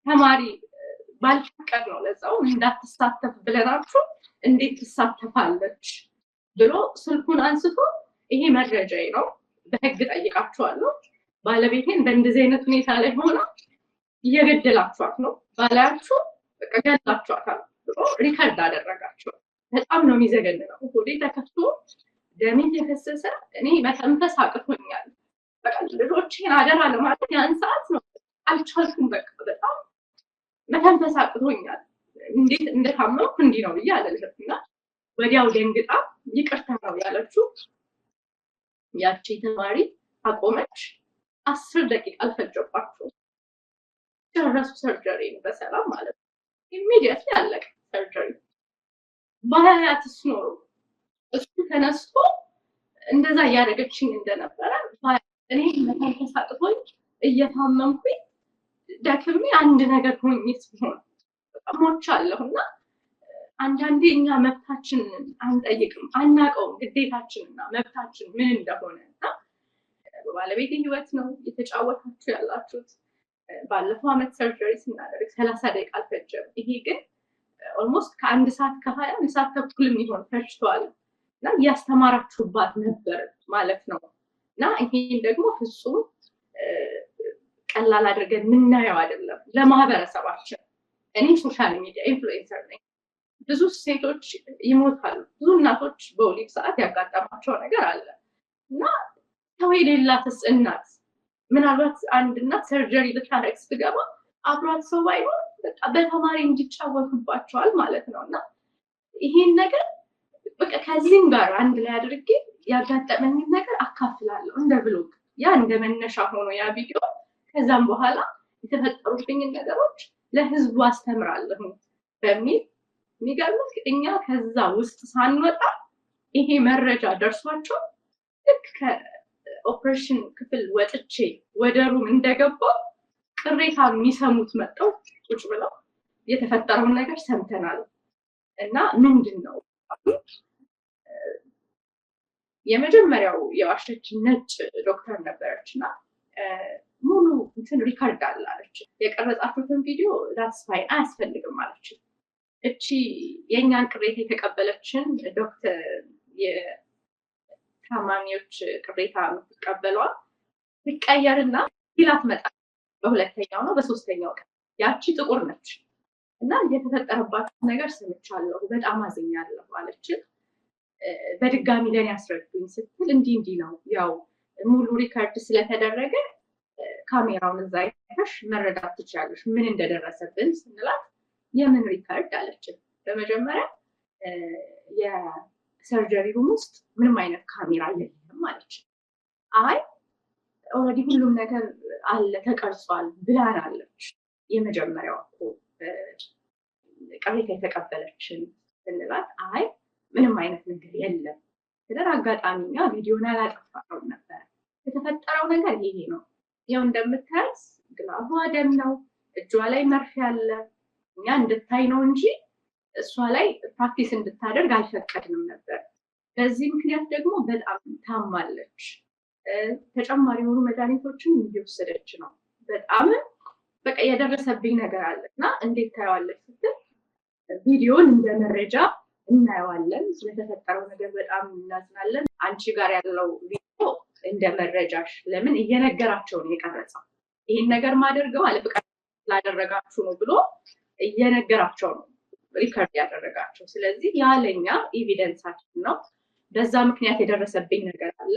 ተማሪ ባልፈቀድ ነው ለዛው እንዳትሳተፍ ብለናችሁ እንዴት ትሳተፋለች ብሎ ስልኩን አንስቶ ይሄ መረጃዬ ነው በህግ ጠይቃችኋለሁ፣ ባለቤቴን በእንደዚህ አይነት ሁኔታ ላይ ሆና እየገደላችኋት ነው፣ ባላያችሁ በቃ ገላችኋታል ብሎ ሪከርድ አደረጋቸው። በጣም ነው የሚዘገንነው። ሆዴ ተከፍቶ ደሜ እየፈሰሰ እኔ መተንፈስ አቅቶኛል። በቃ ልጆቼን አደራ ለማለት ያን ሰዓት ነው አልቻልኩም። በቃ በጣም መተንፈስ አቅቶኛል። እንዴት እንደታመምኩ እንዲህ ነው ብዬ አለልህና ወዲያው ደንግጣ ይቅርታ ነው ያለችው። ያቺ ተማሪ አቆመች። 10 ደቂቃ አልፈጀባቸው ጨረሱ ሰርጀሪ በሰላም ማለት ነው። ኢሚዲየትሊ አለቀ ሰርጀሪ። ባያትስ ኖሮ እሱ ተነስቶ እንደዛ እያደረገችኝ እንደነበረ እኔ መተንፈስ አቅቶኝ እየታመምኩኝ ደክሜ አንድ ነገር ሆኜ ሲሆን ሞቻለሁና አንዳንዴ እኛ መብታችንን አንጠይቅም፣ አናውቀውም ግዴታችንና መብታችን ምን እንደሆነና በባለቤቴ ህይወት ነው የተጫወታችሁ ያላችሁት። ባለፈው አመት ሰርጀሪ ስናደርግ 30 ደቂቃ አልፈጀም። ይሄ ግን ኦልሞስት ከአንድ ሰዓት ከ20 አንድ ሰዓት ተኩልም ይሆን ፈጅቷል እና እያስተማራችሁባት ነበር ማለት ነው። እና ይሄን ደግሞ ፍጹም ቀላል አድርገን ምናየው አይደለም ለማህበረሰባችን። እኔ ሶሻል ሚዲያ ኢንፍሉዌንሰር ነኝ። ብዙ ሴቶች ይሞታሉ፣ ብዙ እናቶች በወሊድ ሰዓት ያጋጠማቸው ነገር አለ እና ሰው የሌላትስ እናት ምናልባት አንድ እናት ሰርጀሪ ልታረግ ስትገባ አብሯት ሰው ባይኖር በቃ በተማሪ እንዲጫወቱባቸዋል ማለት ነው። እና ይሄን ነገር በቃ ከዚህም ጋር አንድ ላይ አድርጌ ያጋጠመኝን ነገር አካፍላለሁ እንደ ብሎግ፣ ያ እንደ መነሻ ሆኖ ያ ቪዲዮ። ከዛም በኋላ የተፈጠሩብኝ ነገሮች ለህዝቡ አስተምራለሁ በሚል የሚገርምህ እኛ ከዛ ውስጥ ሳንወጣ ይሄ መረጃ ደርሷቸው ልክ ከኦፕሬሽን ክፍል ወጥቼ ወደ ሩም እንደገባው ቅሬታ የሚሰሙት መጣው ቁጭ ብለው የተፈጠረውን ነገር ሰምተናል እና ምንድን ነው የመጀመሪያው የዋሸችን ነጭ ዶክተር ነበረችና ሙሉ እንትን ሪካርድ አለች የቀረጻችሁትን ቪዲዮ ዳስፋይ አያስፈልግም አለች እቺ የኛን ቅሬታ የተቀበለችን ዶክተር የታማሚዎች ቅሬታ የምትቀበለዋ ትቀየርና ይላት መጣ በሁለተኛው ነው በሶስተኛው ቀን ያቺ ጥቁር ነች እና የተፈጠረባት ነገር ሰምቻለሁ በጣም አዝኛለሁ አለች በድጋሚ ለኔ ያስረዱኝ ስትል እንዲህ ነው ያው ሙሉ ሪካርድ ስለተደረገ ካሜራውን እዛ አይተሽ መረዳት ትችያለሽ ምን እንደደረሰብን ስንላት የምን ሪካርድ አለችን በመጀመሪያ የሰርጀሪ ሩም ውስጥ ምንም አይነት ካሜራ የለም አለች አይ ኦልሬዲ ሁሉም ነገር አለ ተቀርጿል ብላናለች የመጀመሪያው እኮ ቅሬታ የተቀበለችን ስንላት አይ ምንም አይነት ነገር የለም ስለዚህ አጋጣሚኛ ቪዲዮን አላጠፋው ነበር የተፈጠረው ነገር ይሄ ነው ያው እንደምታዩት ግላቧ ደም ነው እጇ ላይ መርፌ አለ እኛ እንድታይ ነው እንጂ እሷ ላይ ፕራክቲስ እንድታደርግ አልፈቀድንም ነበር በዚህ ምክንያት ደግሞ በጣም ታማለች ተጨማሪ የሆኑ መድኃኒቶችን እየወሰደች ነው በጣም በቃ የደረሰብኝ ነገር አለና እንዴት ታያዋለች ስትል ቪዲዮን እንደ መረጃ እናየዋለን ስለተፈጠረው ነገር በጣም እናዝናለን አንቺ ጋር ያለው ቪዲዮ እንደ መረጃሽ ለምን እየነገራቸው ነው የቀረጸው ይሄን ነገር ማድረገው አለፍቃድ ስላደረጋችሁ ነው ብሎ እየነገራቸው ነው ሪከርድ ያደረጋቸው ስለዚህ ያለኛ ኤቪደንሳችን ነው በዛ ምክንያት የደረሰብኝ ነገር አለ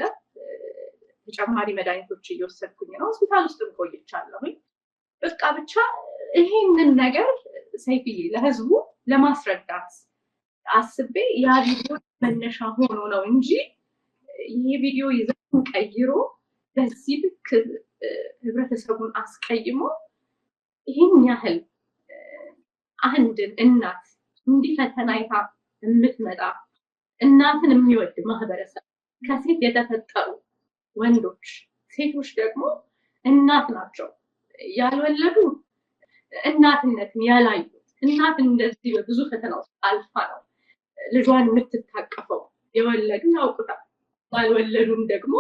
ተጨማሪ መድኃኒቶች እየወሰድኩኝ ነው ሆስፒታል ውስጥ ቆይቻለሁ በቃ ብቻ ይሄንን ነገር ሰይፍዬ ለህዝቡ ለማስረዳት አስቤ ያ ቪዲዮ መነሻ ሆኖ ነው እንጂ ይሄ ቪዲዮ ይዘን ቀይሮ በዚህ ልክ ህብረተሰቡን አስቀይሞ ይሄን ያህል አንድን እናት እንዲፈተናይታ የምትመጣ እናትን የሚወድ ማህበረሰብ ከሴት የተፈጠሩ ወንዶች ሴቶች ደግሞ እናት ናቸው ያልወለዱ እናትነትን ያላዩ እናት እንደዚህ በብዙ ፈተና ውስጥ አልፋ ነው ልጇን የምትታቀፈው የወለዱ ያውቁታል ያልወለዱም ደግሞ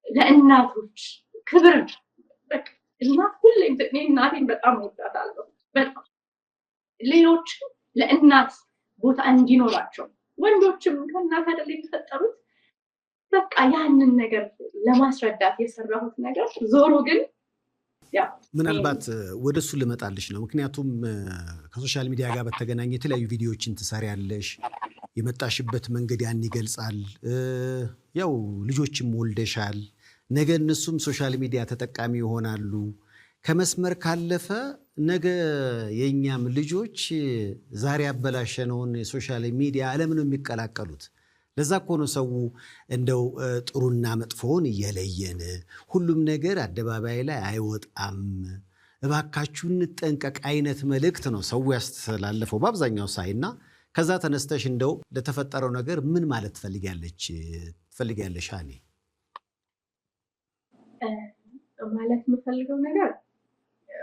ለእናቶች ክብር በቃ እናት ሁሌም እናቴን በጣም ወዳታለሁ በጣም ሌሎች ለእናት ቦታ እንዲኖራቸው ወንዶችም ከእናት አይደል የተፈጠሩት በቃ ያንን ነገር ለማስረዳት የሰራሁት ነገር ዞሮ ግን ምናልባት ወደሱ ልመጣልሽ ነው ምክንያቱም ከሶሻል ሚዲያ ጋር በተገናኘ የተለያዩ ቪዲዮዎችን ትሰሪያለሽ የመጣሽበት መንገድ ያን ይገልጻል ያው ልጆችም ወልደሻል ነገ እነሱም ሶሻል ሚዲያ ተጠቃሚ ይሆናሉ ከመስመር ካለፈ ነገ የኛም ልጆች ዛሬ ያበላሸነውን የሶሻል ሚዲያ ዓለም ነው የሚቀላቀሉት ለዛ እኮ ነው ሰው እንደው ጥሩና መጥፎውን እየለየን ሁሉም ነገር አደባባይ ላይ አይወጣም እባካችሁ እንጠንቀቅ አይነት መልእክት ነው ሰው ያስተላለፈው በአብዛኛው ሳይና ከዛ ተነስተሽ እንደው ለተፈጠረው ነገር ምን ማለት ትፈልጊያለሽ አኔ ማለት የምፈልገው ነገር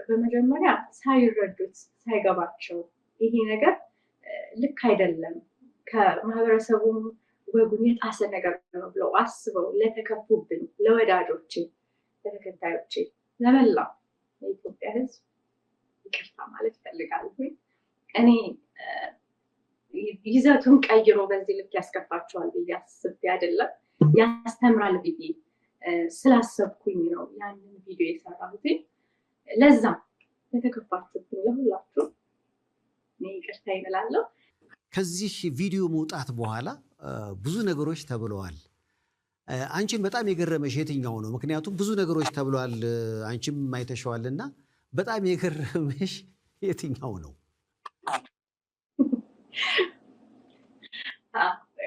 በመጀመሪያ ሳይረዱት ሳይገባቸው ይሄ ነገር ልክ አይደለም ከማህበረሰቡም ወጉን የጣሰ ነገር ነው ብለው አስበው ለተከፉብኝ ለወዳጆቼ ለተከታዮቼ ለመላው የኢትዮጵያ ሕዝብ ይቅርታ ማለት ፈልጋለሁ እኔ ይዘቱን ቀይሮ በዚህ ልክ ያስከፋቸዋል ብዬ አስቤ አይደለም ያስተምራል ብዬ ስላሰብኩኝ ነው ያንን ቪዲዮ የሰራሁት ለዛ የተከፋችሁብኝ ለሁላችሁ እኔ ይቅርታ ይላለሁ ከዚህ ቪዲዮ መውጣት በኋላ ብዙ ነገሮች ተብለዋል አንቺን በጣም የገረመሽ የትኛው ነው ምክንያቱም ብዙ ነገሮች ተብለዋል አንቺም አይተሽዋልና በጣም የገረመሽ የትኛው ነው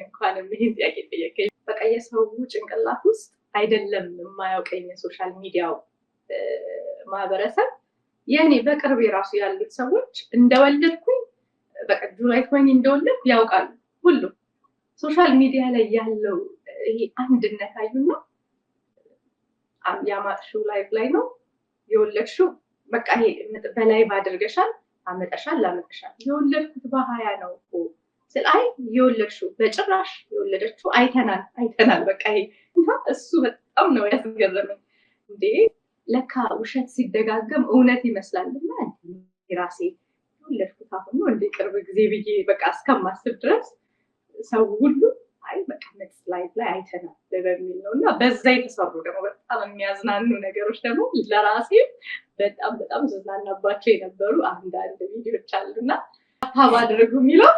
እንኳንም ይሄን ጥያቄ ጠየቀኝ በቃ የሰው ጭንቅላት ውስጥ አይደለም የማያውቀኝ የሶሻል ሚዲያው ማህበረሰብ የኔ በቅርብ የራሱ ያሉት ሰዎች እንደወለድኩኝ በቃ ጁላይ 20 እንደወለድኩ ያውቃሉ ሁሉ። ሶሻል ሚዲያ ላይ ያለው ይሄ አንድነት አዩና ያማጥሽው ላይቭ ላይ ነው የወለድሽው፣ በቃ ይሄ በላይቭ አድርገሻል፣ አመጣሻል፣ ላመጣሻል። የወለድኩት በ20 ነው እኮ ስላይ የወለድሽው በጭራሽ የወለደችው አይተናል። በቃ ይሄ እሱ በጣም ነው ያስገረመኝ። እንዴ ለካ ውሸት ሲደጋገም እውነት ይመስላልና ራሴ የወለድኩት አሁን ነው እንደ ቅርብ ጊዜ ብዬ በቃ እስከማስብ ድረስ ሰው ሁሉ አይ በቃ ኔክስት ላይቭ ላይ አይተናል በሚል ነው። እና በዛ የተሰሩ ደግሞ በጣም የሚያዝናኑ ነገሮች ደግሞ ለራሴ በጣም ዝናናባቸው የነበሩ አንዳንድ ቪዲዮዎች አሉና ታብ አድርጉ የሚለው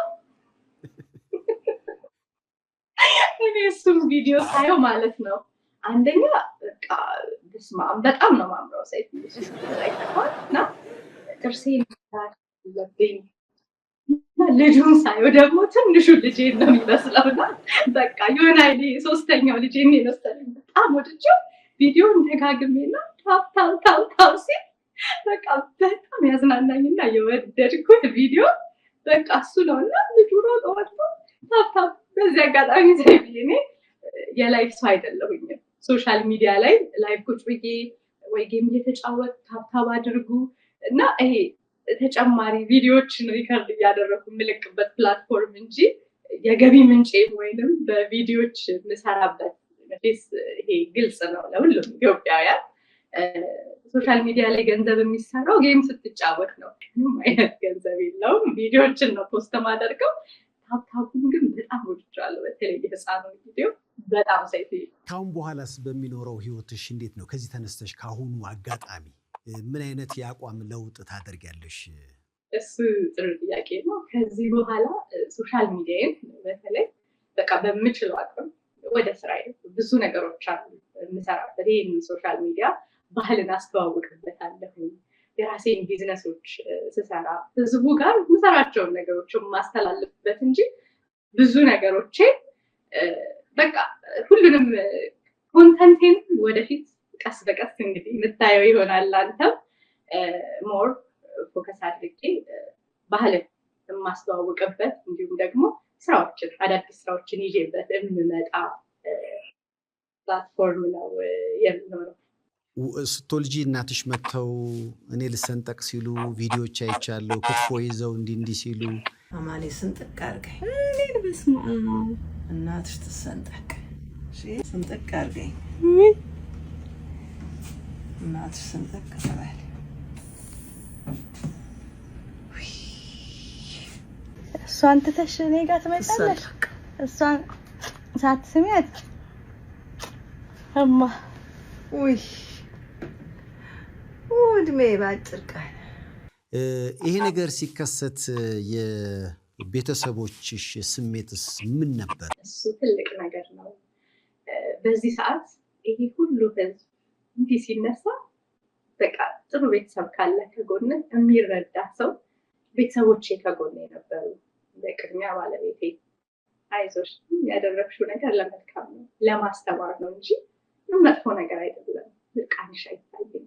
እኔ እሱም ቪዲዮ ሳየው ማለት ነው አንደኛ በቃ በጣም ነው ማምረው ሰይፍ እና ጥርሴን ለብኝ ልጁን ሳየው ደግሞ ትንሹ ልጄን ነው የሚመስለውና በቃ የሆነ አይኔ ሶስተኛው ልጄን ይመስለኝ በጣም ወድጄው ቪዲዮን ደጋግሜና ታፕ ሲል በቃ በጣም ያዝናናኝና የወደድኩት ቪዲዮ በቃ እሱ ነውና ልጁ ሮጦ ወጥቶ ታፕ በዚህ አጋጣሚ ዘይብዬ እኔ የላይፍ ሰው አይደለሁኝም። ሶሻል ሚዲያ ላይ ላይቭ ቁጭ ብዬ ወይ ጌም እየተጫወት ታፕ አድርጉ እና ይሄ ተጨማሪ ቪዲዮዎችን ሪከርድ እያደረኩ የምልክበት ፕላትፎርም እንጂ የገቢ ምንጭም ወይንም በቪዲዮዎች የምሰራበት ይሄ ግልጽ ነው ለሁሉም ኢትዮጵያውያን። ሶሻል ሚዲያ ላይ ገንዘብ የሚሰራው ጌም ስትጫወት ነው። ምንም አይነት ገንዘብ የለውም። ቪዲዮዎችን ነው ፖስት ማደርገው። ታፕታፑን ግን በጣም ወድጃለሁ። በተለይ የህፃኑ ቪዲዮ በጣም ሰይፍ። ካሁን በኋላስ በሚኖረው ህይወትሽ እንዴት ነው? ከዚህ ተነስተሽ ካሁኑ አጋጣሚ ምን አይነት የአቋም ለውጥ ታደርጊያለሽ? እሱ ጥሩ ጥያቄ ነው። ከዚህ በኋላ ሶሻል ሚዲያን በተለይ በቃ በምችለው አቅም ወደ ስራዬ ብዙ ነገሮች አሉ የምሰራበት። ይህን ሶሻል ሚዲያ ባህልን አስተዋውቅበታለሁ። የራሴን ቢዝነሶች ስሰራ ህዝቡ ጋር የምሰራቸውን ነገሮች ማስተላለፍበት እንጂ ብዙ ነገሮቼ በቃ ሁሉንም ኮንተንቴን ወደፊት ቀስ በቀስ እንግዲህ የምታየው ይሆናል። አንተም ሞር ፎከስ አድርጌ ባህልን የማስተዋውቅበት እንዲሁም ደግሞ ስራዎችን አዳዲስ ስራዎችን ይዤበት የምመጣ ፕላትፎርም ነው የሚሆነው። ስትወልጂ እናትሽ መጥተው እኔ ልሰንጠቅ ሲሉ ቪዲዮዎች አይቻለሁ። ክትፎ ይዘው እንዲህ ሲሉ አማኔ ስንጥቅ አድርገኝ እኔን በስመ አብ እናትሽ ትሰንጠቅ ስንጥቅ አድርገኝ እናትሽ ስንጥቅ ተባለ። እሷን ትተሽ እኔ ጋር ትመጣለሽ? እሷን ሳትስሚያት እማ ውይ እድሜ ባጭር ቀን። ይሄ ነገር ሲከሰት የቤተሰቦችሽ ስሜትስ ምን ነበር? እሱ ትልቅ ነገር ነው። በዚህ ሰዓት ይሄ ሁሉ ህዝብ እንዲህ ሲነሳ በቃ ጥሩ ቤተሰብ ካለ ከጎን የሚረዳ ሰው ቤተሰቦቼ ከጎን የነበሩ በቅድሚያ ባለቤቴ አይዞሽ ያደረግሽው ነገር ለመልካም ነው ለማስተማር ነው እንጂ መጥፎ ነገር አይደለም፣ ልቃንሽ አይታይም፣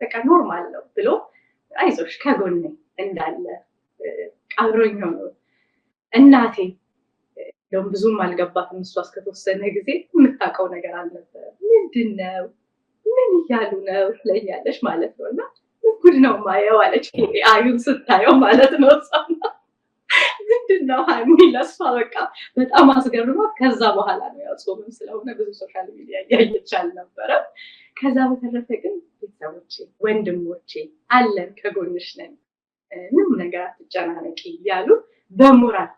በቃ ኖርማል ነው ብሎ አይዞሽ ከጎን እንዳለ አብሮኝ ሆኖ እናቴ እንደውም ብዙም አልገባትም። እሷ እስከተወሰነ ጊዜ የምታውቀው ነገር አልነበረም። ምንድነው ምን እያሉ ነው ትለኛለች ማለት ነው። እና ጉድ ነው ማየው አለች አዩን ስታየው ማለት ነው። ምንድነው ሀይሚ ለእሷ በቃ በጣም አስገርሟት ከዛ በኋላ ነው ያው ጾምም ስለሆነ ብዙ ሶሻል ሚዲያ እያየች አልነበረም። ከዛ በተረፈ ግን ቤተሰቦቼ ወንድሞቼ አለን ከጎንሽ ነን ምንም ነገር አትጨናነቂ እያሉ በሞራል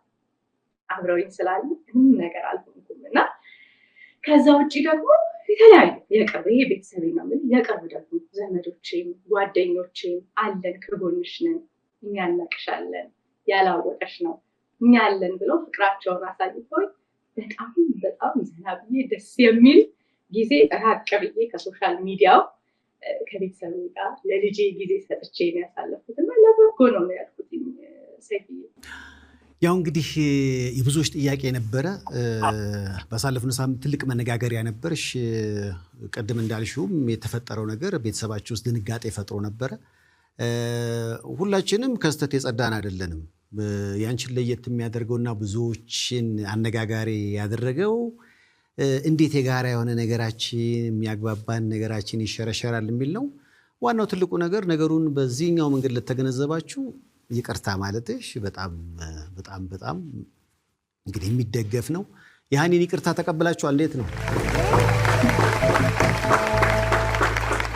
አብረውኝ ስላሉ ምንም ነገር አልሆንኩም። እና ከዛ ውጭ ደግሞ የተለያዩ የቅርብ ይሄ ቤተሰቤ ነው ምን የቅርብ ደግሞ ዘመዶቼም ጓደኞቼም አለን ከጎንሽ ነን እኛ እናቅሻለን ያላወቀሽ ነው እኛ አለን ብለው ፍቅራቸውን አሳይተውኝ በጣም ዘና ብዬ ደስ የሚል ጊዜ ራቅ ብዬ ከሶሻል ሚዲያው ከቤተሰቤ ጋር ለልጄ ጊዜ ሰጥቼ ነው ያሳለፍኩት እና ለበጎ ነው ያልኩት። ሰይፍዬ ያው እንግዲህ የብዙዎች ጥያቄ ነበረ። ባሳለፍነው ሳምንት ትልቅ መነጋገሪያ ነበርሽ። ቅድም እንዳልሽውም የተፈጠረው ነገር ቤተሰባችሁ ውስጥ ድንጋጤ ፈጥሮ ነበረ። ሁላችንም ከስተት የጸዳን አይደለንም። ያንቺን ለየት የሚያደርገውና ብዙዎችን አነጋጋሪ ያደረገው እንዴት የጋራ የሆነ ነገራችን የሚያግባባን ነገራችን ይሸረሸራል የሚል ነው። ዋናው ትልቁ ነገር ነገሩን በዚህኛው መንገድ ለተገነዘባችሁ ይቅርታ ማለትሽ በጣም በጣም በጣም እንግዲህ የሚደገፍ ነው። ያንን ይቅርታ ተቀበላችኋል? እንዴት ነው?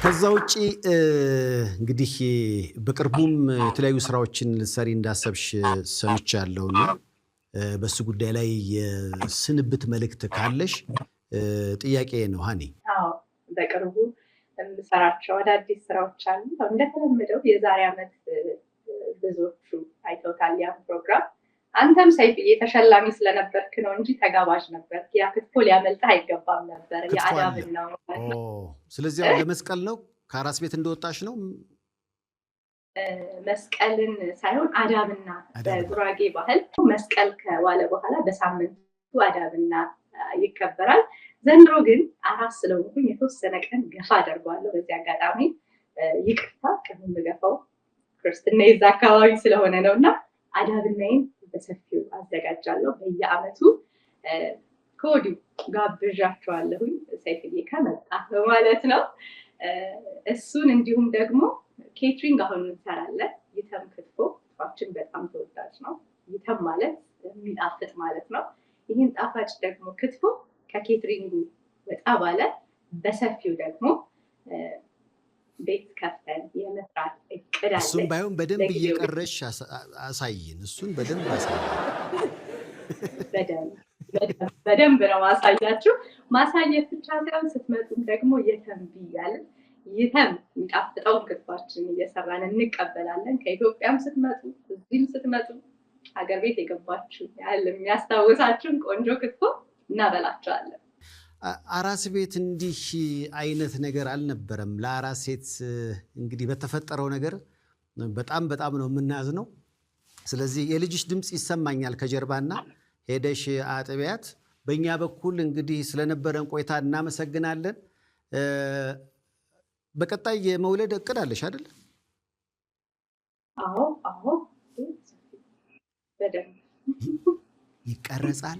ከዛ ውጪ እንግዲህ በቅርቡም የተለያዩ ስራዎችን ልትሰሪ እንዳሰብሽ ሰምቻለሁና በሱ ጉዳይ ላይ የስንብት መልእክት ካለሽ ጥያቄ ነው ሃኒ። አዎ በቅርቡ የምሰራቸው አዳዲስ ስራዎች አሉ። እንደተለመደው የዛሬ ዓመት ብዙዎቹ አይተውታል ያን ፕሮግራም። አንተም ሰይፍዬ ተሸላሚ ስለነበርክ ነው እንጂ ተጋባዥ ነበር። ያ ክትፎ ሊያመልጥህ አይገባም ነበር። የአዳምን ነው። ስለዚህ አሁን ለመስቀል ነው ከአራስ ቤት እንደወጣሽ ነው? መስቀልን ሳይሆን አዳብና በጉራጌ ባህል መስቀል ከዋለ በኋላ በሳምንቱ አዳብና ይከበራል። ዘንድሮ ግን አራስ ስለሆንኩኝ የተወሰነ ቀን ገፋ አደርገዋለሁ። በዚህ አጋጣሚ ይቅርታ ቀኑን ልገፋው ክርስትና የዛ አካባቢ ስለሆነ ነው እና አዳብናይን በሰፊው አዘጋጃለሁ። በየአመቱ ከወዲሁ ጋብዣቸዋለሁኝ ሰይፍዬ ከመጣ ማለት ነው። እሱን እንዲሁም ደግሞ ኬትሪንግ አሁን እንሰራለን። ይተም ክትፎ ክትፏችን በጣም ተወዳጅ ነው። ይተም ማለት የሚጣፍጥ ማለት ነው። ይህን ጣፋጭ ደግሞ ክትፎ ከኬትሪንጉ ወጣ ባለ በሰፊው ደግሞ ቤት ከፍተን የመስራት እቅድ አለ። እሱን ባይሆን በደንብ እየቀረሽ አሳይን። እሱን በደንብ አሳይን። በደንብ ነው ማሳያችሁ። ማሳየት ብቻ ሳይሆን ስትመጡም ደግሞ የተም ብያለን ይተም የሚጣፍጠውን ክትፏችን እየሰራን እንቀበላለን። ከኢትዮጵያም ስትመጡ እዚህም ስትመጡ ሀገር ቤት የገባችሁ ያህል የሚያስታውሳችሁን ቆንጆ ክትፎ እናበላቸዋለን። አራስ ቤት እንዲህ አይነት ነገር አልነበረም። ለአራስ ሴት እንግዲህ በተፈጠረው ነገር በጣም በጣም ነው የምናዝነው። ስለዚህ የልጅሽ ድምፅ ይሰማኛል ከጀርባና ሄደሽ አጥቢያት። በእኛ በኩል እንግዲህ ስለነበረን ቆይታ እናመሰግናለን። በቀጣይ የመውለድ እቅድ አለሽ አይደል? አዎ አዎ፣ በደንብ ይቀረጻል።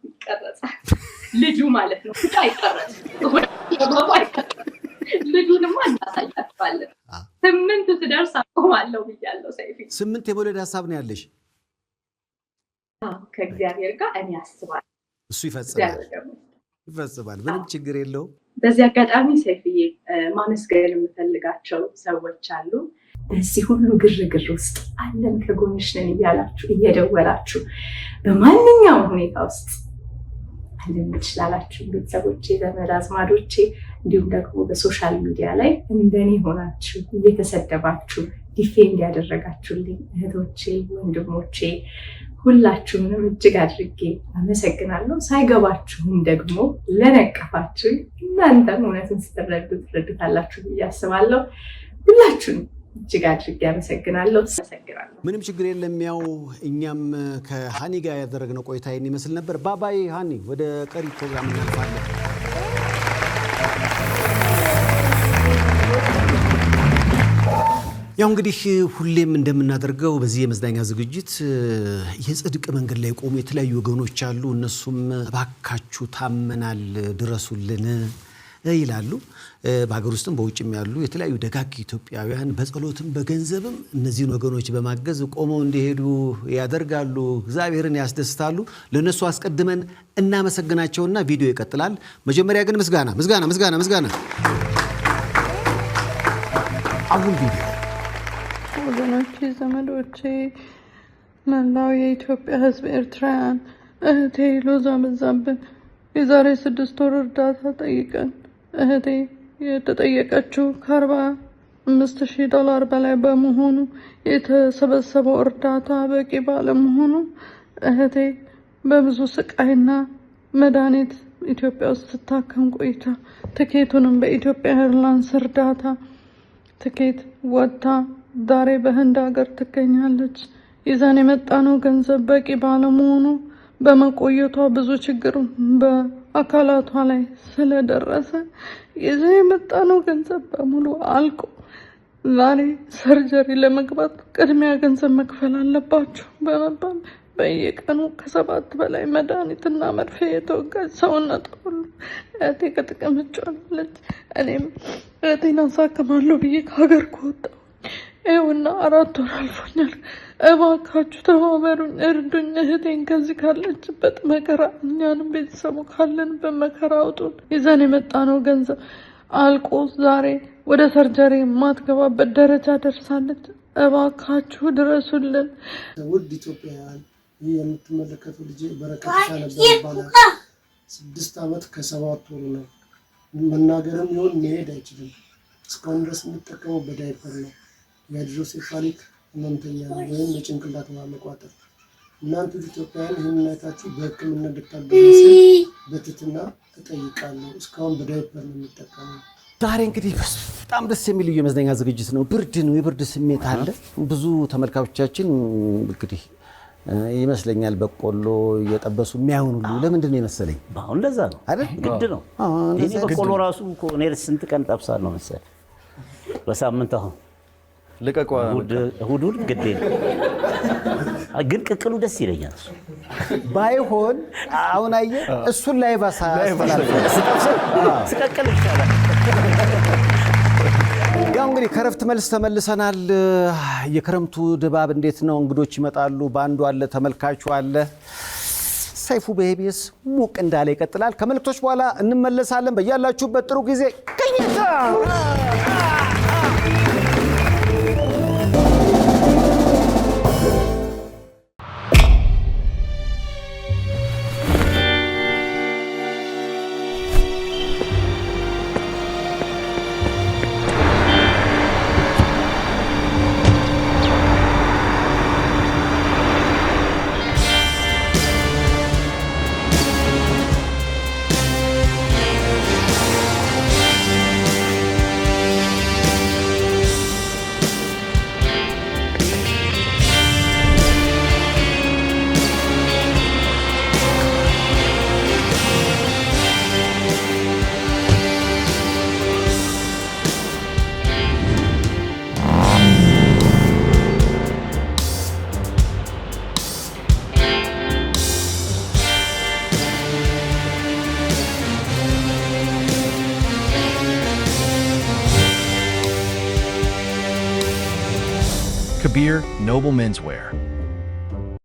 ይቀረጻል። ልጁ ማለት ነው አይቀረጽም። ልጁንማ እናሳያችኋለን። 8 ስደርስ አቆማለሁ ብያለሁ። ሰይፊ 8 የመውለድ ሀሳብ ነው ያለሽ? ከእግዚአብሔር ጋር እኔ አስባለሁ። እሱ ይፈጽማል። ምንም ችግር የለውም። በዚህ አጋጣሚ ሰይፍዬ ማመስገን የምፈልጋቸው ሰዎች አሉ። በዚህ ሁሉ ግርግር ውስጥ አለን ከጎንሽ ነን እያላችሁ እየደወላችሁ በማንኛውም ሁኔታ ውስጥ አለን ትችላላችሁ። ቤተሰቦቼ፣ ዘመድ አዝማዶቼ እንዲሁም ደግሞ በሶሻል ሚዲያ ላይ እንደኔ ሆናችሁ እየተሰደባችሁ ዲፌንድ ያደረጋችሁልኝ እህቶቼ፣ ወንድሞቼ ሁላችሁንም እጅግ አድርጌ አመሰግናለሁ። ሳይገባችሁም ደግሞ ለነቀፋችሁ እናንተም እውነትን ስትረዱ ትረዱታላችሁ ብዬ አስባለሁ። ሁላችሁንም እጅግ አድርጌ አመሰግናለሁ። ምንም ችግር የለም። ያው እኛም ከሃኒ ጋር ያደረግነው ቆይታ ይህን ይመስል ነበር። ባባይ ሃኒ፣ ወደ ቀሪ ፕሮግራም እናልፋለን። ያው እንግዲህ ሁሌም እንደምናደርገው በዚህ የመዝናኛ ዝግጅት የጽድቅ መንገድ ላይ ቆሙ የተለያዩ ወገኖች አሉ። እነሱም እባካችሁ ታመናል ድረሱልን ይላሉ። በሀገር ውስጥም በውጭም ያሉ የተለያዩ ደጋግ ኢትዮጵያውያን በጸሎትም በገንዘብም እነዚህን ወገኖች በማገዝ ቆመው እንዲሄዱ ያደርጋሉ፣ እግዚአብሔርን ያስደስታሉ። ለነሱ አስቀድመን እናመሰግናቸውና ቪዲዮ ይቀጥላል። መጀመሪያ ግን ምስጋና። አሁን ቪዲዮ ወገኖቼ፣ ዘመዶቼ፣ መላው የኢትዮጵያ ሕዝብ፣ ኤርትራውያን፣ እህቴ ሎዛ በዛብን የዛሬ 6 ወር እርዳታ ጠይቀን እህቴ የተጠየቀችው $45,000 በላይ በመሆኑ የተሰበሰበው እርዳታ በቂ ባለመሆኑ እህቴ በብዙ ስቃይና መድኃኒት ኢትዮጵያ ውስጥ ስታከም ቆይታ ትኬቱንም በኢትዮጵያ ኤርላይንስ እርዳታ ትኬት ወጥታ ዛሬ በህንድ ሀገር ትገኛለች። ይዘን የመጣነው ገንዘብ በቂ ባለመሆኑ በመቆየቷ ብዙ ችግር አካላቷ ላይ ስለደረሰ ይዘው የመጣነው ገንዘብ በሙሉ አልቆ ዛሬ ሰርጀሪ ለመግባት ቅድሚያ ገንዘብ መክፈል አለባችሁ በመባል በየቀኑ ከ7 በላይ መድኃኒትና መርፌ የተወጋች ሰውነት ሁሉ እህቴ ከተቀመጫለች። እኔም እህቴን አሳክማለሁ ብዬ ከሀገር ከወጣሁ ይኸውና 4 ወር አልፎኛል። እባካችሁ ተባበሩኝ፣ እርዱኝ። እህቴን ከዚህ ካለችበት መከራ እኛንም ቤተሰቡ ካለንበት መከራ አውጡን። ይዘን የመጣነው ገንዘብ አልቆ ዛሬ ወደ ሰርጀሪ የማትገባበት ደረጃ ደርሳለች። እባካችሁ ድረሱልን። ውድ ኢትዮጵያውያን፣ ይህ የምትመለከቱ ልጅ በረከት ነበር ይባላል። 6 ዓመት ከ7 ወሩ ነው። መናገርም ይሁን መሄድ አይችልም። እስካሁን ድረስ የሚጠቀመው በዳይፐር ነው። የሃይድሮሴፋሊክ ህመምተኛ ነው ወይም የጭንቅላት ማመቋጠር። እናንተ ኢትዮጵያውያን ይህንን አይታችሁ በሕክምና እንድታገዙ በትህትና እጠይቃለሁ። እስካሁን በዳይፐር ነው የሚጠቀመው። ዛሬ እንግዲህ በጣም ደስ የሚል የመዝናኛ ዝግጅት ነው። ብርድ ነው፣ የብርድ ስሜት አለ። ብዙ ተመልካቾቻችን እንግዲህ ይመስለኛል በቆሎ እየጠበሱ የሚያዩን ሁሉ ለምንድን ነው የመሰለኝ? አሁን ለዛ ነው አይደል? ግድ ነው። እኔ በቆሎ ራሱ እኮ እኔ ስንት ቀን ጠብሳለሁ መሰለህ በሳምንት። አሁን ልቀቋ እሑድ ግድ የለም ግን ቅቅሉ ደስ ይለኛል። ባይሆን አሁን አየህ እሱን ላይ ባሳ ስቀቅል ይቻላል። ያው እንግዲህ ከረፍት መልስ ተመልሰናል። የክረምቱ ድባብ እንዴት ነው? እንግዶች ይመጣሉ፣ ባንዱ አለ፣ ተመልካቹ አለ። ሰይፉ በኢቢኤስ ሞቅ እንዳለ ይቀጥላል። ከመልእክቶች በኋላ እንመለሳለን። በያላችሁበት ጥሩ ጊዜ ቅኝታ Kabir Noble Menswear.